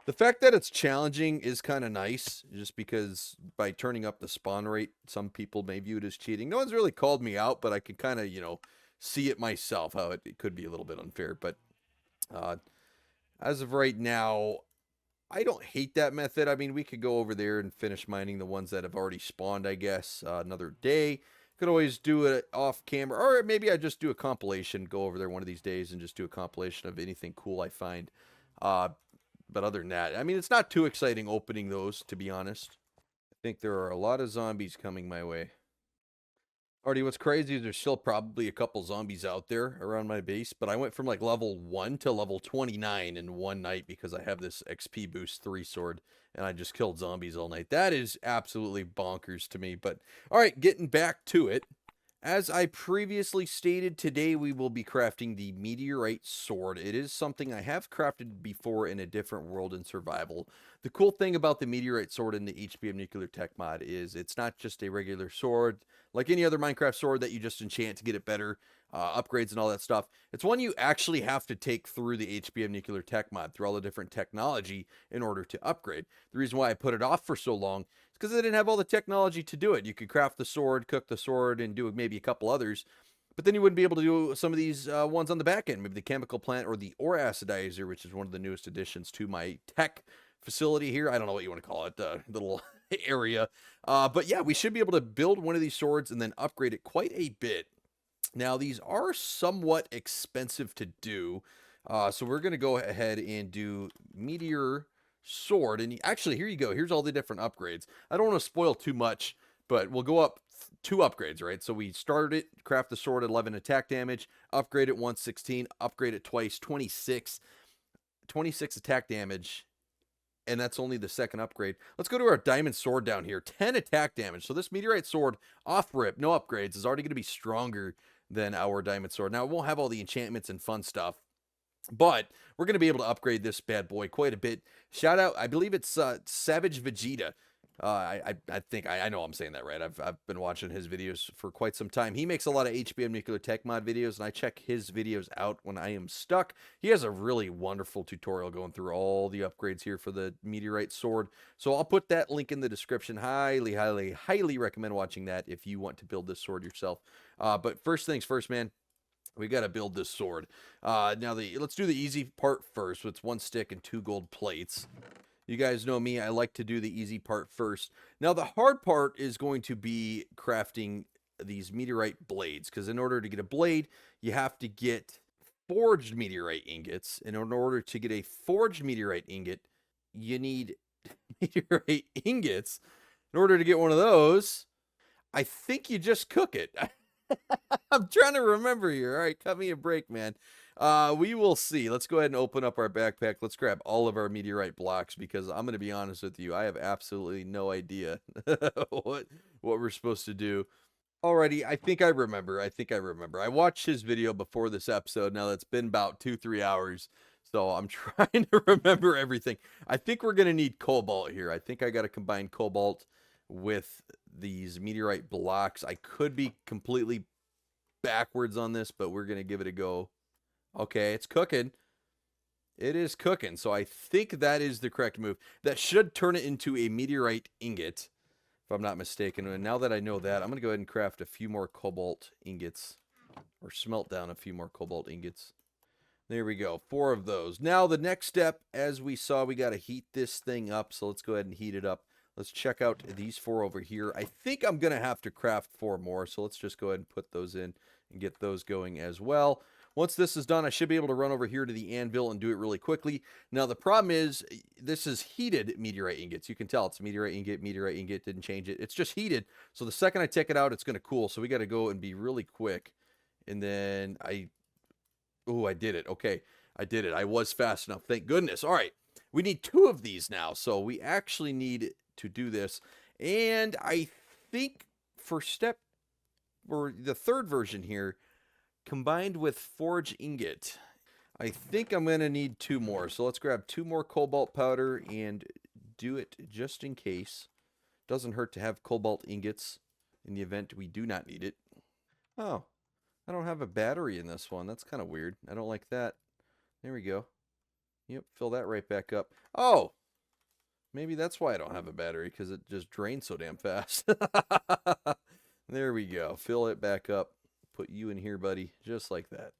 the fact that it's challenging is kind of nice, just because by turning up the spawn rate, some people may view it as cheating. No one's really called me out, but I can kind of, see it myself, how it could be a little bit unfair. But as of right now, I don't hate that method. I mean, we could go over there and finish mining the ones that have already spawned, I guess, another day. Could always do it off camera, or maybe I just do a compilation, go over there one of these days and just do a compilation of anything cool I find. But other than that, I mean, it's not too exciting opening those, to be honest. I think there are a lot of zombies coming my way. Artie, what's crazy is there's still probably a couple zombies out there around my base, but I went from like level 1 to level 29 in one night because I have this XP boost 3 sword, and I just killed zombies all night. That is absolutely bonkers to me, but all right, getting back to it. As I previously stated, today we will be crafting the Meteorite Sword. It is something I have crafted before in a different world in survival. The cool thing about the Meteorite Sword in the HBM Nuclear Tech mod is it's not just a regular sword like any other Minecraft sword that you just enchant to get it better, upgrades and all that stuff. It's one you actually have to take through the HBM Nuclear Tech mod, through all the different technology in order to upgrade. The reason why I put it off for so long because they didn't have all the technology to do it. You could craft the sword, cook the sword, and do maybe a couple others, but then you wouldn't be able to do some of these ones on the back end, maybe the chemical plant or the ore acidizer, which is one of the newest additions to my tech facility here. I don't know what you want to call it, little area. But yeah, we should be able to build one of these swords and then upgrade it quite a bit. Now, these are somewhat expensive to do, so we're going to go ahead and do Meteor Sword. And actually, here you go. Here's all the different upgrades. I don't want to spoil too much, but we'll go up 2 upgrades, right? So we started it, craft the sword at 11 attack damage, upgrade it once 16, upgrade it twice 26 attack damage, and that's only the second upgrade. Let's go to our diamond sword down here, 10 attack damage. So this Meteorite Sword off rip, no upgrades, is already going to be stronger than our diamond sword. Now, it won't have all the enchantments and fun stuff, but we're going to be able to upgrade this bad boy quite a bit. Shout out, I believe it's Savage Vegeta. I think, I know I'm saying that right. I've been watching his videos for quite some time. He makes a lot of HBM Nuclear Tech mod videos, and I check his videos out when I am stuck. He has a really wonderful tutorial going through all the upgrades here for the Meteorite Sword. So I'll put that link in the description. Highly, highly, highly recommend watching that if you want to build this sword yourself. But first things first, man. We got to build this sword. Now, let's do the easy part first. So it's 1 stick and 2 gold plates. You guys know me. I like to do the easy part first. Now, the hard part is going to be crafting these meteorite blades. Because in order to get a blade, you have to get forged meteorite ingots. And in order to get a forged meteorite ingot, you need meteorite ingots. In order to get one of those, I think you just cook it. I'm trying to remember here. All right, cut me a break, man. We will see. Let's go ahead and open up our backpack. Let's grab all of our meteorite blocks because I'm going to be honest with you. I have absolutely no idea what we're supposed to do. Alrighty, I think I remember. I watched his video before this episode. Now, that's been about 2-3 hours. So I'm trying to remember everything. I think we're going to need cobalt here. I think I got to combine cobalt with these meteorite blocks. I could be completely backwards on this, but we're going to give it a go. Okay, it's cooking. It is cooking. So I think that is the correct move. That should turn it into a meteorite ingot, if I'm not mistaken. And now that I know that, I'm going to go ahead and craft a few more cobalt ingots, or smelt down a few more cobalt ingots. There we go, 4 of those. Now the next step, as we saw, we got to heat this thing up. So let's go ahead and heat it up. Let's check out these 4 over here. I think I'm going to have to craft 4 more, so let's just go ahead and put those in and get those going as well. Once this is done, I should be able to run over here to the anvil and do it really quickly. Now, the problem is, this is heated meteorite ingots. You can tell it's meteorite ingot, didn't change it. It's just heated, so the second I take it out, it's going to cool, so we got to go and be really quick. And then I did it. Okay, I did it. I was fast enough, thank goodness. All right, we need 2 of these now, so we actually need to do this. And I think for the third version here, combined with forge ingot, I think I'm going to need 2 more. So let's grab 2 more cobalt powder and do it just in case. Doesn't hurt to have cobalt ingots in the event we do not need it. Oh, I don't have a battery in this one. That's kind of weird. I don't like that. There we go. Yep, fill that right back up. Oh, maybe that's why I don't have a battery, because it just drains so damn fast. There we go. Fill it back up. Put you in here, buddy, just like that.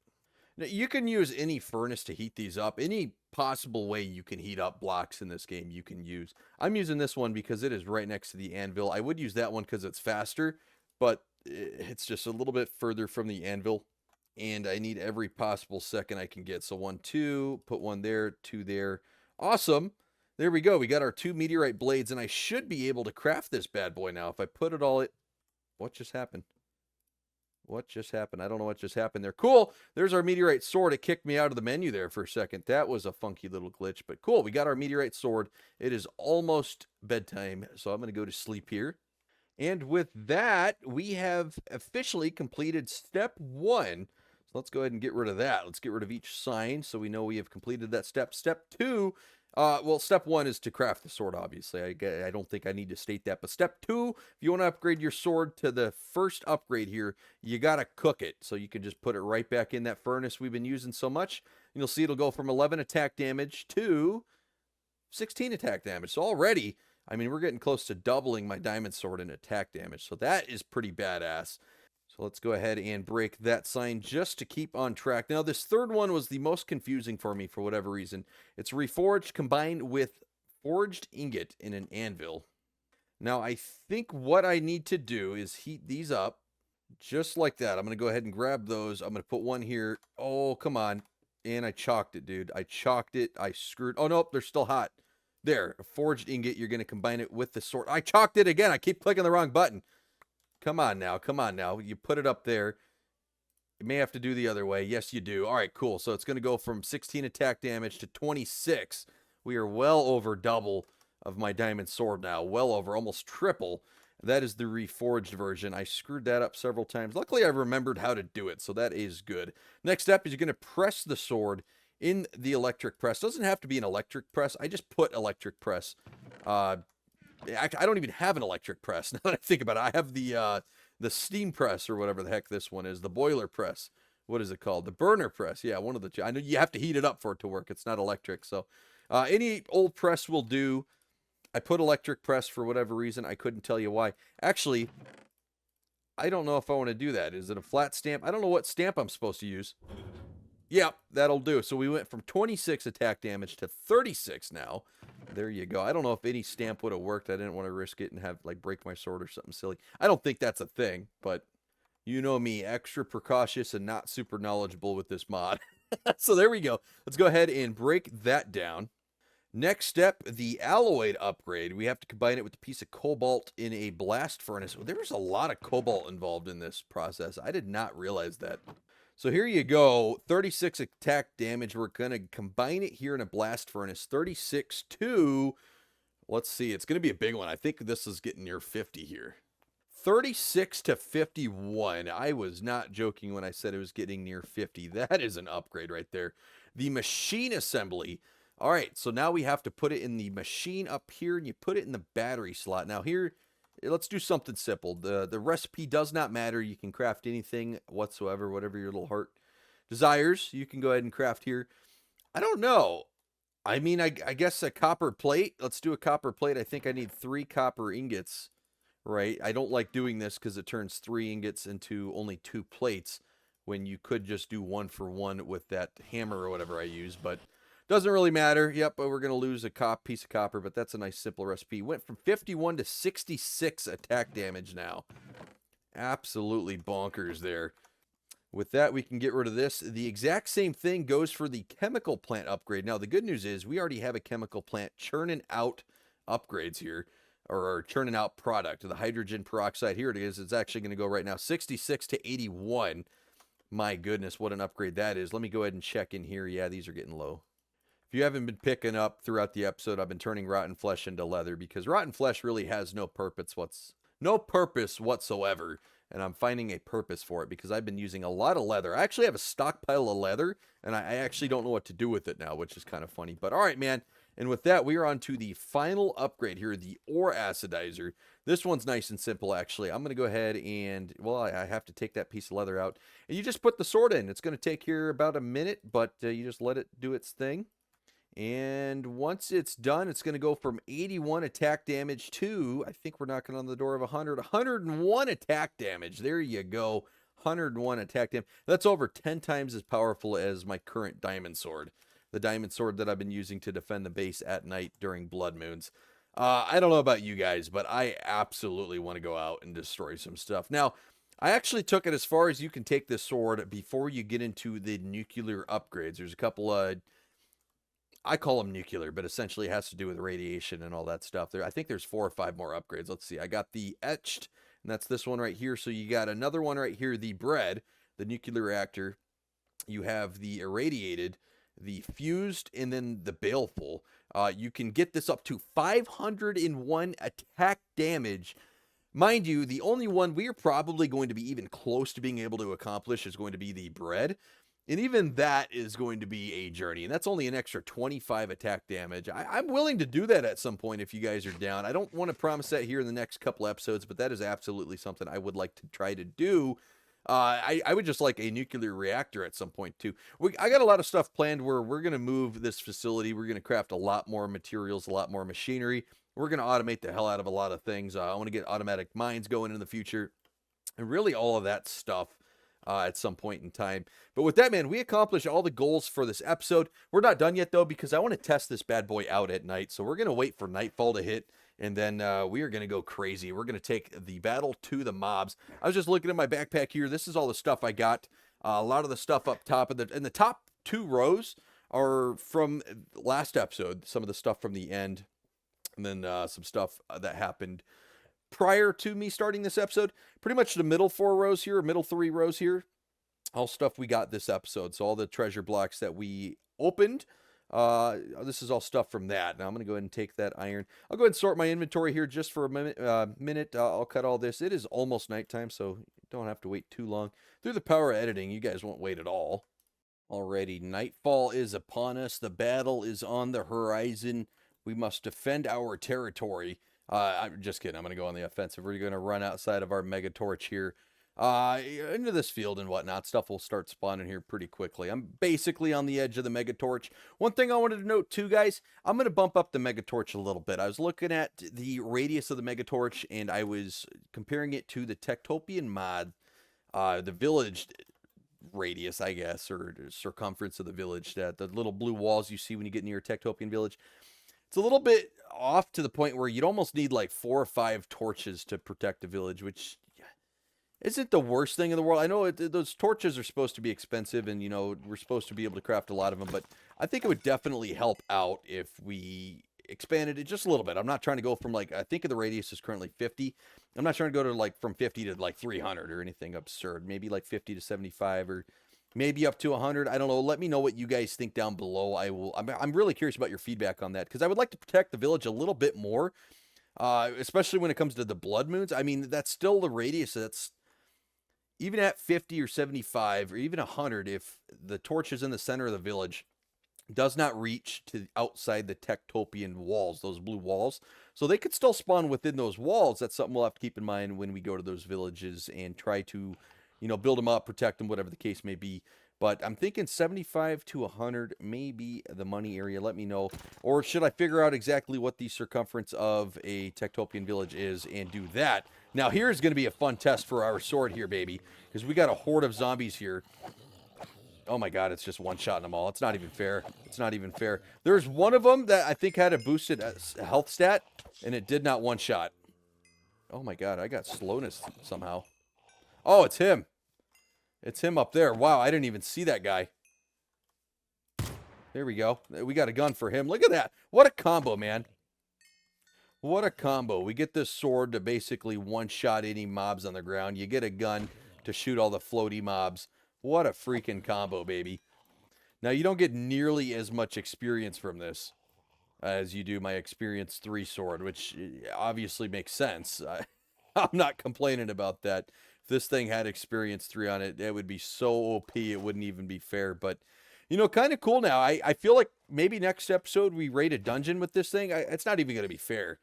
Now, you can use any furnace to heat these up. Any possible way you can heat up blocks in this game, you can use. I'm using this one because it is right next to the anvil. I would use that one because it's faster, but it's just a little bit further from the anvil, and I need every possible second I can get. So 1, 2, put 1 there, 2 there. Awesome. There we go. We got our 2 meteorite blades, and I should be able to craft this bad boy now. If I put it all... What just happened? What just happened? I don't know what just happened there. Cool. There's our meteorite sword. It kicked me out of the menu there for a second. That was a funky little glitch, but cool. We got our meteorite sword. It is almost bedtime, so I'm going to go to sleep here. And with that, we have officially completed step 1. So let's go ahead and get rid of that. Let's get rid of each sign so we know we have completed that step. Step 2, well, step 1 is to craft the sword, obviously. I don't think I need to state that. But step 2, if you want to upgrade your sword to the first upgrade here, you got to cook it. So you can just put it right back in that furnace we've been using so much. And you'll see it'll go from 11 attack damage to 16 attack damage. So already, I mean, we're getting close to doubling my diamond sword in attack damage. So that is pretty badass. So let's go ahead and break that sign just to keep on track. Now, this third one was the most confusing for me for whatever reason. It's reforged combined with forged ingot in an anvil. Now, I think what I need to do is heat these up just like that. I'm going to go ahead and grab those. I'm going to put one here. Oh, come on. And I chalked it, dude. I chalked it. I screwed. Oh, nope. They're still hot. There. A forged ingot. You're going to combine it with the sword. I chalked it again. I keep clicking the wrong button. Come on now. Come on now. You put it up there. You may have to do the other way. Yes, you do. All right, cool. So it's going to go from 16 attack damage to 26. We are well over double of my diamond sword now. Well over. Almost triple. That is the reforged version. I screwed that up several times. Luckily, I remembered how to do it, so that is good. Next step is you're going to press the sword in the electric press. Doesn't have to be an electric press. I just put electric press. I don't even have an electric press now that I think about it. I have the steam press or whatever the heck this one is. The boiler press. What is it called? The burner press. Yeah, one of the two. I know you have to heat it up for it to work. It's not electric. So any old press will do. I put electric press for whatever reason. I couldn't tell you why. Actually, I don't know if I want to do that. Is it a flat stamp? I don't know what stamp I'm supposed to use. Yeah, that'll do. So we went from 26 attack damage to 36 now. There you go. I don't know if any stamp would have worked. I didn't want to risk it and have, like, break my sword or something silly. I don't think that's a thing, but you know me, extra precautious and not super knowledgeable with this mod. So there we go. Let's go ahead and break that down. Next step, the alloyed upgrade. We have to combine it with a piece of cobalt in a blast furnace. There's a lot of cobalt involved in this process. I did not realize that. So here you go, 36 attack damage. We're going to combine it here in a blast furnace. 36 to, let's see, it's going to be a big one. I think this is getting near 50 here. 36 to 51. I was not joking when I said it was getting near 50. That is an upgrade right there. The machine assembly. All right, so now we have to put it in the machine up here, and you put it in the battery slot. Now here, let's do something simple. The recipe does not matter. You can craft anything whatsoever, whatever your little heart desires. You can go ahead and craft here. I don't know. I mean, I guess a copper plate. Let's do a copper plate. I think I need 3 copper ingots, right? I don't like doing this because it turns 3 ingots into only 2 plates when you could just do 1 for 1 with that hammer or whatever I use, but doesn't really matter. Yep, but we're going to lose a piece of copper, but that's a nice simple recipe. Went from 51 to 66 attack damage now. Absolutely bonkers there. With that, we can get rid of this. The exact same thing goes for the chemical plant upgrade. Now, the good news is we already have a chemical plant churning out upgrades here, or churning out product. The hydrogen peroxide, here it is. It's actually going to go right now 66 to 81. My goodness, what an upgrade that is. Let me go ahead and check in here. Yeah, these are getting low. If you haven't been picking up throughout the episode, I've been turning rotten flesh into leather because rotten flesh really has no purpose whatsoever, and I'm finding a purpose for it because I've been using a lot of leather. I actually have a stockpile of leather, and I actually don't know what to do with it now, which is kind of funny. But all right, man. And with that, we are on to the final upgrade here, the ore acidizer. This one's nice and simple, actually. I'm going to go ahead and, well, I have to take that piece of leather out. And you just put the sword in. It's going to take here about a minute, but you just let it do its thing. And once it's done, it's going to go from 81 attack damage to, I think we're knocking on the door of 101 attack damage. There you go. 101 attack damage. That's over 10 times as powerful as my current diamond sword. The diamond sword that I've been using to defend the base at night during blood moons. I don't know about you guys, but I absolutely want to go out and destroy some stuff. Now, I actually took it as far as you can take this sword before you get into the nuclear upgrades. There's a couple of, I call them nuclear, but essentially it has to do with radiation and all that stuff. I think there's 4 or 5 more upgrades. Let's see. I got the etched, and that's this one right here. So you got another one right here, the bread, the nuclear reactor. You have the irradiated, the fused, and then the baleful. You can get this up to 501 attack damage Mind you, the only one we are probably going to be even close to being able to accomplish is going to be the bread. And even that is going to be a journey. And that's only an extra 25 attack damage. I'm willing to do that at some point if you guys are down. I don't want to promise that here in the next couple episodes, but that is absolutely something I would like to try to do. I would just like a nuclear reactor at some point too. I got a lot of stuff planned where we're going to move this facility. We're going to craft a lot more materials, a lot more machinery. We're going to automate the hell out of a lot of things. I want to get automatic mines going in the future. And really all of that stuff at some point in time. But with that, man, we accomplished all the goals for this episode. We're not done yet, though, because I want to test this bad boy out at night. So we're going to wait for nightfall to hit, and then we are going to go crazy. We're going to take the battle to the mobs. I was just looking at my backpack here. This is all the stuff I got. A lot of the stuff up top. And the top 2 rows are from last episode. Some of the stuff from the end, and then some stuff that happened prior to me starting this episode. Pretty much the middle 4 rows here, middle 3 rows here, all stuff we got this episode. So all the treasure blocks that we opened, this is all stuff from that. Now I'm going to go ahead and take that iron. I'll go ahead and sort my inventory here just for a minute. I'll cut all this. It is almost nighttime, so don't have to wait too long. Through the power of editing, you guys won't wait at all. Alrighty, nightfall is upon us. The battle is on the horizon. We must defend our territory. I'm just kidding. I'm going to go on the offensive. We're going to run outside of our mega torch here into this field and whatnot. Stuff will start spawning here pretty quickly. I'm basically on the edge of the mega torch. One thing I wanted to note too, guys, I'm going to bump up the mega torch a little bit. I was looking at the radius of the mega torch, and I was comparing it to the Techtopian mod, the village radius, I guess, or circumference of the village, that the little blue walls you see when you get near a Techtopian village. It's a little bit off to the point where you'd almost need like 4 or 5 torches to protect the village, which isn't the worst thing in the world. I know those torches are supposed to be expensive, and, you know, we're supposed to be able to craft a lot of them, but I think it would definitely help out if we expanded it just a little bit. I'm not trying to go from, like, I think the radius is currently 50. I'm not trying to go to, like, from 50 to, like, 300 or anything absurd. Maybe, like, 50 to 75 or maybe up to 100. I don't know. Let me know what you guys think down below. I'm really curious about your feedback on that, because I would like to protect the village a little bit more, especially when it comes to the blood moons. I mean, that's still the radius. That's even at 50 or 75 or even 100. If the torch is in the center of the village, does not reach to outside the Techtopian walls, those blue walls. So they could still spawn within those walls. That's something we'll have to keep in mind when we go to those villages and try to, you know, build them up, protect them, whatever the case may be. But I'm thinking 75 to 100 may be the money area. Let me know. Or should I figure out exactly what the circumference of a Techtopian village is and do that? Now, here's going to be a fun test for our sword here, baby, because we got a horde of zombies here. Oh my god, it's just one-shotting them all. It's not even fair. It's not even fair. There's one of them that I think had a boosted health stat, and it did not one-shot. Oh my god, I got slowness somehow. Oh, it's him. It's him up there. Wow, I didn't even see that guy. There we go. We got a gun for him. Look at that. What a combo, man. What a combo. We get this sword to basically one-shot any mobs on the ground. You get a gun to shoot all the floaty mobs. What a freaking combo, baby. Now, you don't get nearly as much experience from this as you do my Experience 3 sword, which obviously makes sense. I'm not complaining about that. If this thing had Experience 3 on it, it would be so OP, it wouldn't even be fair. But, you know, kind of cool now. I feel like maybe next episode we raid a dungeon with this thing. It's not even going to be fair.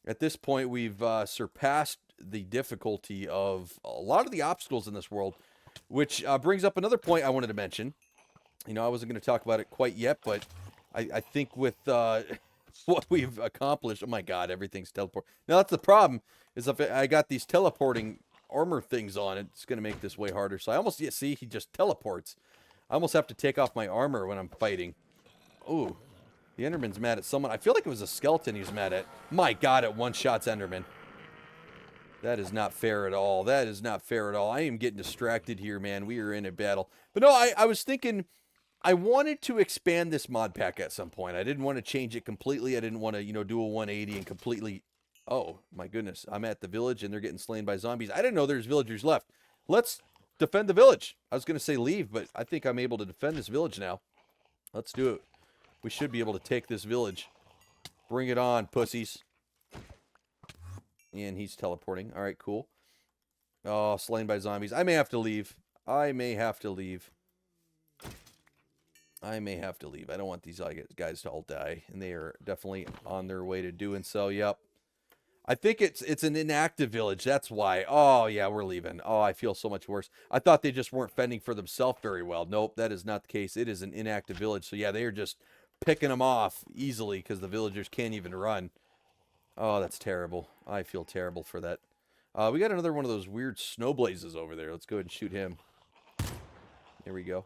At this point, we've surpassed the difficulty of a lot of the obstacles in this world, which brings up another point I wanted to mention. You know, I wasn't going to talk about it quite yet, but I think with what we've accomplished, oh my god, everything's teleport. Now, that's the problem, is if I got these teleporting armor things on, it's going to make this way harder. So I almost, see, he just teleports. I almost have to take off my armor when I'm fighting. Ooh, the Enderman's mad at someone. I feel like it was a skeleton he's mad at. My god, it one-shots Enderman. That is not fair at all. That is not fair at all. I am getting distracted here, man. We are in a battle. But no, I was thinking I wanted to expand this mod pack at some point. I didn't want to change it completely. I didn't want to, you know, do a 180 and completely... Oh, my goodness. I'm at the village, and they're getting slain by zombies. I didn't know there's villagers left. Let's defend the village. I was going to say leave, but I think I'm able to defend this village now. Let's do it. We should be able to take this village. Bring it on, pussies. And he's teleporting. All right, cool. Oh, slain by zombies. I may have to leave. I may have to leave. I may have to leave. I don't want these guys to all die. And they are definitely on their way to doing so. Yep. I think it's an inactive village. That's why. Oh, yeah, we're leaving. Oh, I feel so much worse. I thought they just weren't fending for themselves very well. Nope, that is not the case. It is an inactive village. So, yeah, they are just picking them off easily because the villagers can't even run. Oh, that's terrible. I feel terrible for that. We got another one of those weird snow blazes over there. Let's go ahead and shoot him. There we go.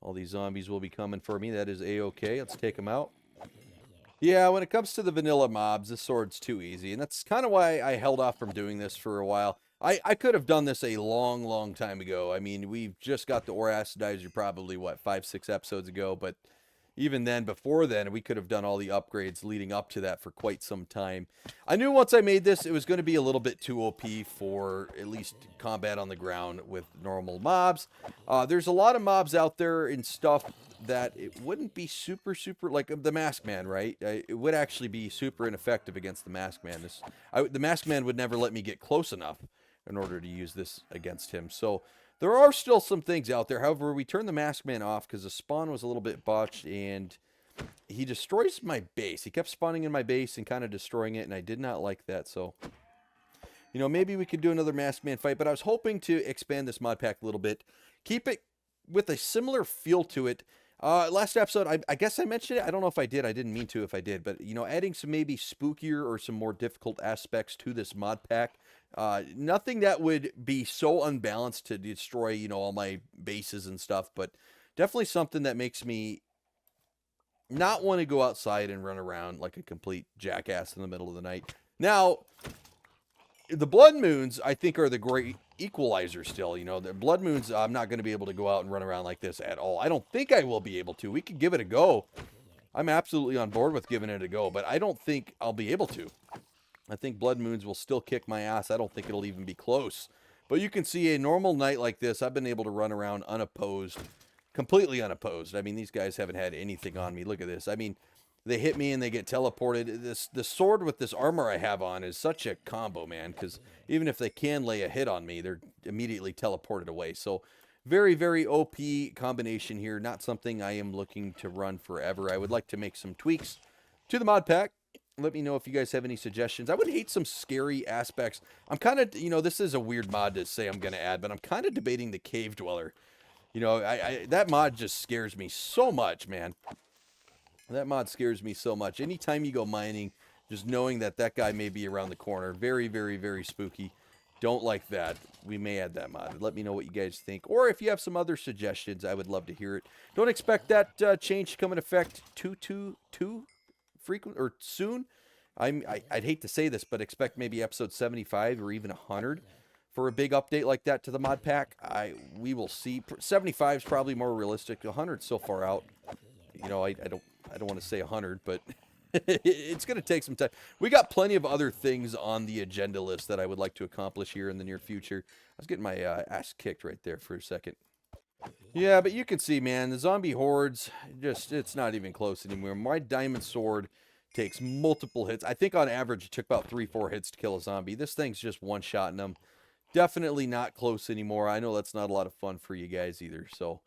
All these zombies will be coming for me. That is A-okay. Let's take them out. Yeah, when it comes to the vanilla mobs, this sword's too easy. And that's kind of why I held off from doing this for a while. I could have done this a long, long time ago. I mean, we've just got the ore acidizer probably, what, 5, 6 episodes ago. But even then, before then, we could have done all the upgrades leading up to that for quite some time. I knew once I made this, it was going to be a little bit too OP for at least combat on the ground with normal mobs. There's a lot of mobs out there and stuff that it wouldn't be super, like the Masked Man, right? It would actually be super ineffective against the Masked Man. The Masked Man would never let me get close enough in order to use this against him. So there are still some things out there. However, we turned the Masked Man off because the spawn was a little bit botched and he destroys my base. He kept spawning in my base and kind of destroying it, and I did not like that. So, you know, maybe we could do another Masked Man fight, but I was hoping to expand this mod pack a little bit, keep it with a similar feel to it. Last episode, I guess I mentioned it. I don't know if I did. I didn't mean to if I did. But, you know, adding some maybe spookier or some more difficult aspects to this mod pack. Nothing that would be so unbalanced to destroy, you know, all my bases and stuff. But definitely something that makes me not want to go outside and run around like a complete jackass in the middle of the night. Now, the blood moons, I think, are the great equalizer still. You know, the blood moons, I'm not going to be able to go out and run around like this at all. I don't think I will be able to. We could give it a go. I'm absolutely on board with giving it a go, but I don't think I'll be able to. I think blood moons will still kick my ass. I don't think it'll even be close. But you can see a normal night like this, I've been able to run around unopposed, completely unopposed. I mean, these guys haven't had anything on me. Look at this. I mean, they hit me and they get teleported. The sword with this armor I have on is such a combo, man, because even if they can lay a hit on me, they're immediately teleported away. So very, very OP combination here. Not something I am looking to run forever. I would like to make some tweaks to the mod pack. Let me know if you guys have any suggestions. I would hate some scary aspects. I'm kind of, you know, this is a weird mod to say I'm going to add, but I'm kind of debating the Cave Dweller. You know, that mod just scares me so much, man. That mod scares me so much. Anytime you go mining, just knowing that that guy may be around the corner. Very, very, very spooky. Don't like that. We may add that mod. Let me know what you guys think. Or if you have some other suggestions, I would love to hear it. Don't expect that change to come in effect too frequent or soon. I'd hate to say this, but expect maybe episode 75 or even 100 for a big update like that to the mod pack. We will see. 75 is probably more realistic. 100 so far out. You know, I don't want to say 100, but it's going to take some time. We got plenty of other things on the agenda list that I would like to accomplish here in the near future. I was getting my ass kicked right there for a second. Yeah, but you can see, man, the zombie hordes, it's not even close anymore. My diamond sword takes multiple hits. I think on average it took about 3-4 hits to kill a zombie. This thing's just one-shotting them. Definitely not close anymore. I know that's not a lot of fun for you guys either, so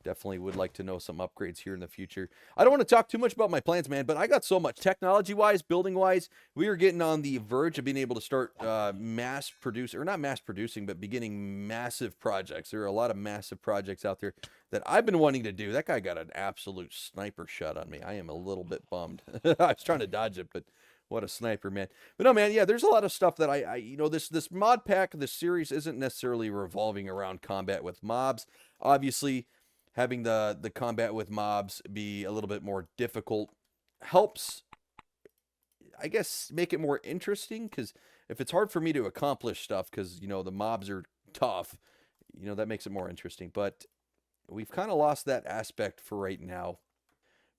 definitely would like to know some upgrades here in the future. I don't want to talk too much about my plans, man, but I got so much. Technology-wise, building-wise, we are getting on the verge of being able to start not mass producing, but beginning massive projects. There are a lot of massive projects out there that I've been wanting to do. That guy got an absolute sniper shot on me. I am a little bit bummed. I was trying to dodge it, but what a sniper, man. But no, man, yeah, there's a lot of stuff that I you know, this mod pack, this series isn't necessarily revolving around combat with mobs. Obviously, having the combat with mobs be a little bit more difficult helps, I guess, make it more interesting, because if it's hard for me to accomplish stuff because, you know, the mobs are tough, you know, that makes it more interesting. But we've kind of lost that aspect for right now.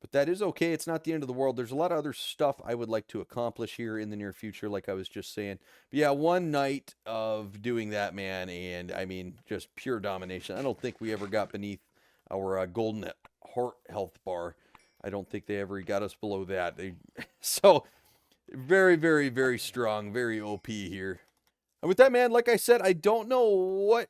But that is okay. It's not the end of the world. There's a lot of other stuff I would like to accomplish here in the near future, like I was just saying. But yeah, one night of doing that, man, and I mean, just pure domination. I don't think we ever got beneath our golden heart health bar. I don't think they ever got us below that. So Very, very, very strong. Very OP here. And with that, man, like I said, I don't know what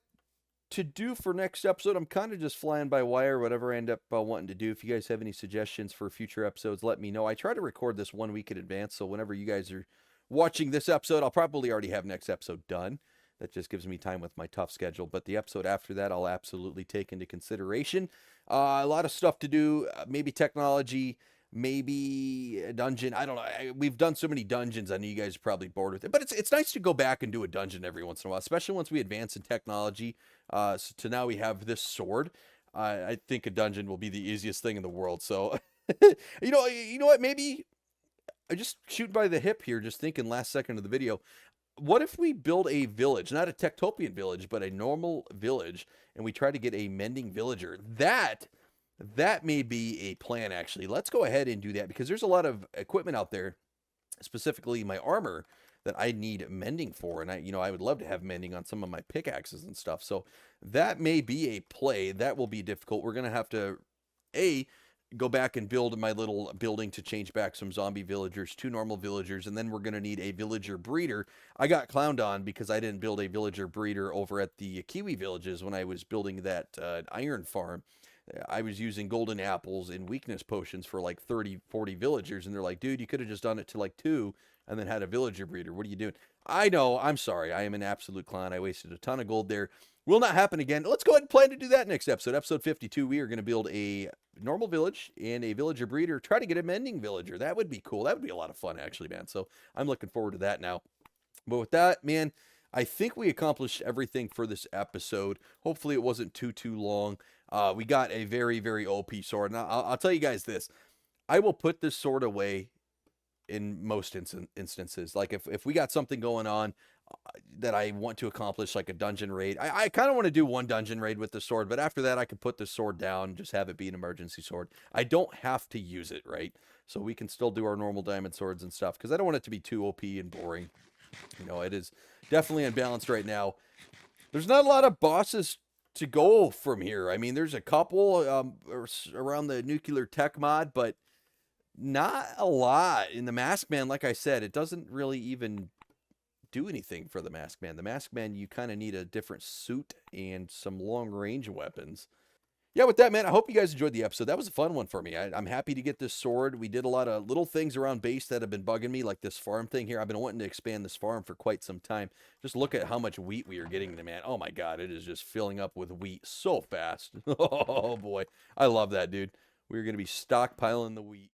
to do for next episode. I'm kind of just flying by wire, whatever I end up wanting to do. If you guys have any suggestions for future episodes, let me know. I try to record this 1 week in advance, so whenever you guys are watching this episode, I'll probably already have next episode done. That just gives me time with my tough schedule. But the episode after that, I'll absolutely take into consideration. A lot of stuff to do, maybe technology, maybe a dungeon. I don't know. We've done so many dungeons. I know you guys are probably bored with it, but it's nice to go back and do a dungeon every once in a while, especially once we advance in technology. So to now we have this sword. I think a dungeon will be the easiest thing in the world. So, you know what? Maybe I just shoot by the hip here, just thinking last second of the video. What if we build a village, not a Techtopian village, but a normal village, and we try to get a mending villager? That may be a plan, actually. Let's go ahead and do that, because there's a lot of equipment out there, specifically my armor, that I need mending for, and I would love to have mending on some of my pickaxes and stuff. So that may be a play. That will be difficult. We're gonna have to go back and build my little building to change back some zombie villagers to normal villagers, and then we're gonna need a villager breeder. I got clowned on because I didn't build a villager breeder over at the Kiwi villages when I was building that iron farm. I was using golden apples and weakness potions for like 30, 40 villagers, and they're like, dude, you could have just done it to like 2 and then had a villager breeder. What are you doing? I know, I'm sorry. I am an absolute clown. I wasted a ton of gold there. Will not happen again. Let's go ahead and plan to do that next episode. Episode 52, we are going to build a normal village and a villager breeder. Try to get a mending villager. That would be cool. That would be a lot of fun, actually, man. So I'm looking forward to that now. But with that, man, I think we accomplished everything for this episode. Hopefully it wasn't too long. We got a very, very OP sword. Now, I'll tell you guys this. I will put this sword away in most instances. Like if we got something going on that I want to accomplish, like a dungeon raid, I kind of want to do one dungeon raid with the sword, but after that I could put the sword down and just have it be an emergency sword. I don't have to use it, right? So we can still do our normal diamond swords and stuff, because I don't want it to be too OP and boring. It is definitely unbalanced right now. There's not a lot of bosses to go from here. I mean, there's a couple around the nuclear tech mod, but not a lot. In the Masked Man, like I said, it doesn't really even do anything for the Masked Man. The Masked Man, you kind of need a different suit and some long-range weapons. Yeah, with that, man, I hope you guys enjoyed the episode. That was a fun one for me. I'm happy to get this sword. We did a lot of little things around base that have been bugging me, like this farm thing here. I've been wanting to expand this farm for quite some time. Just look at how much wheat we are getting, man. Oh, my God, it is just filling up with wheat so fast. Oh, boy. I love that, dude. We're going to be stockpiling the wheat.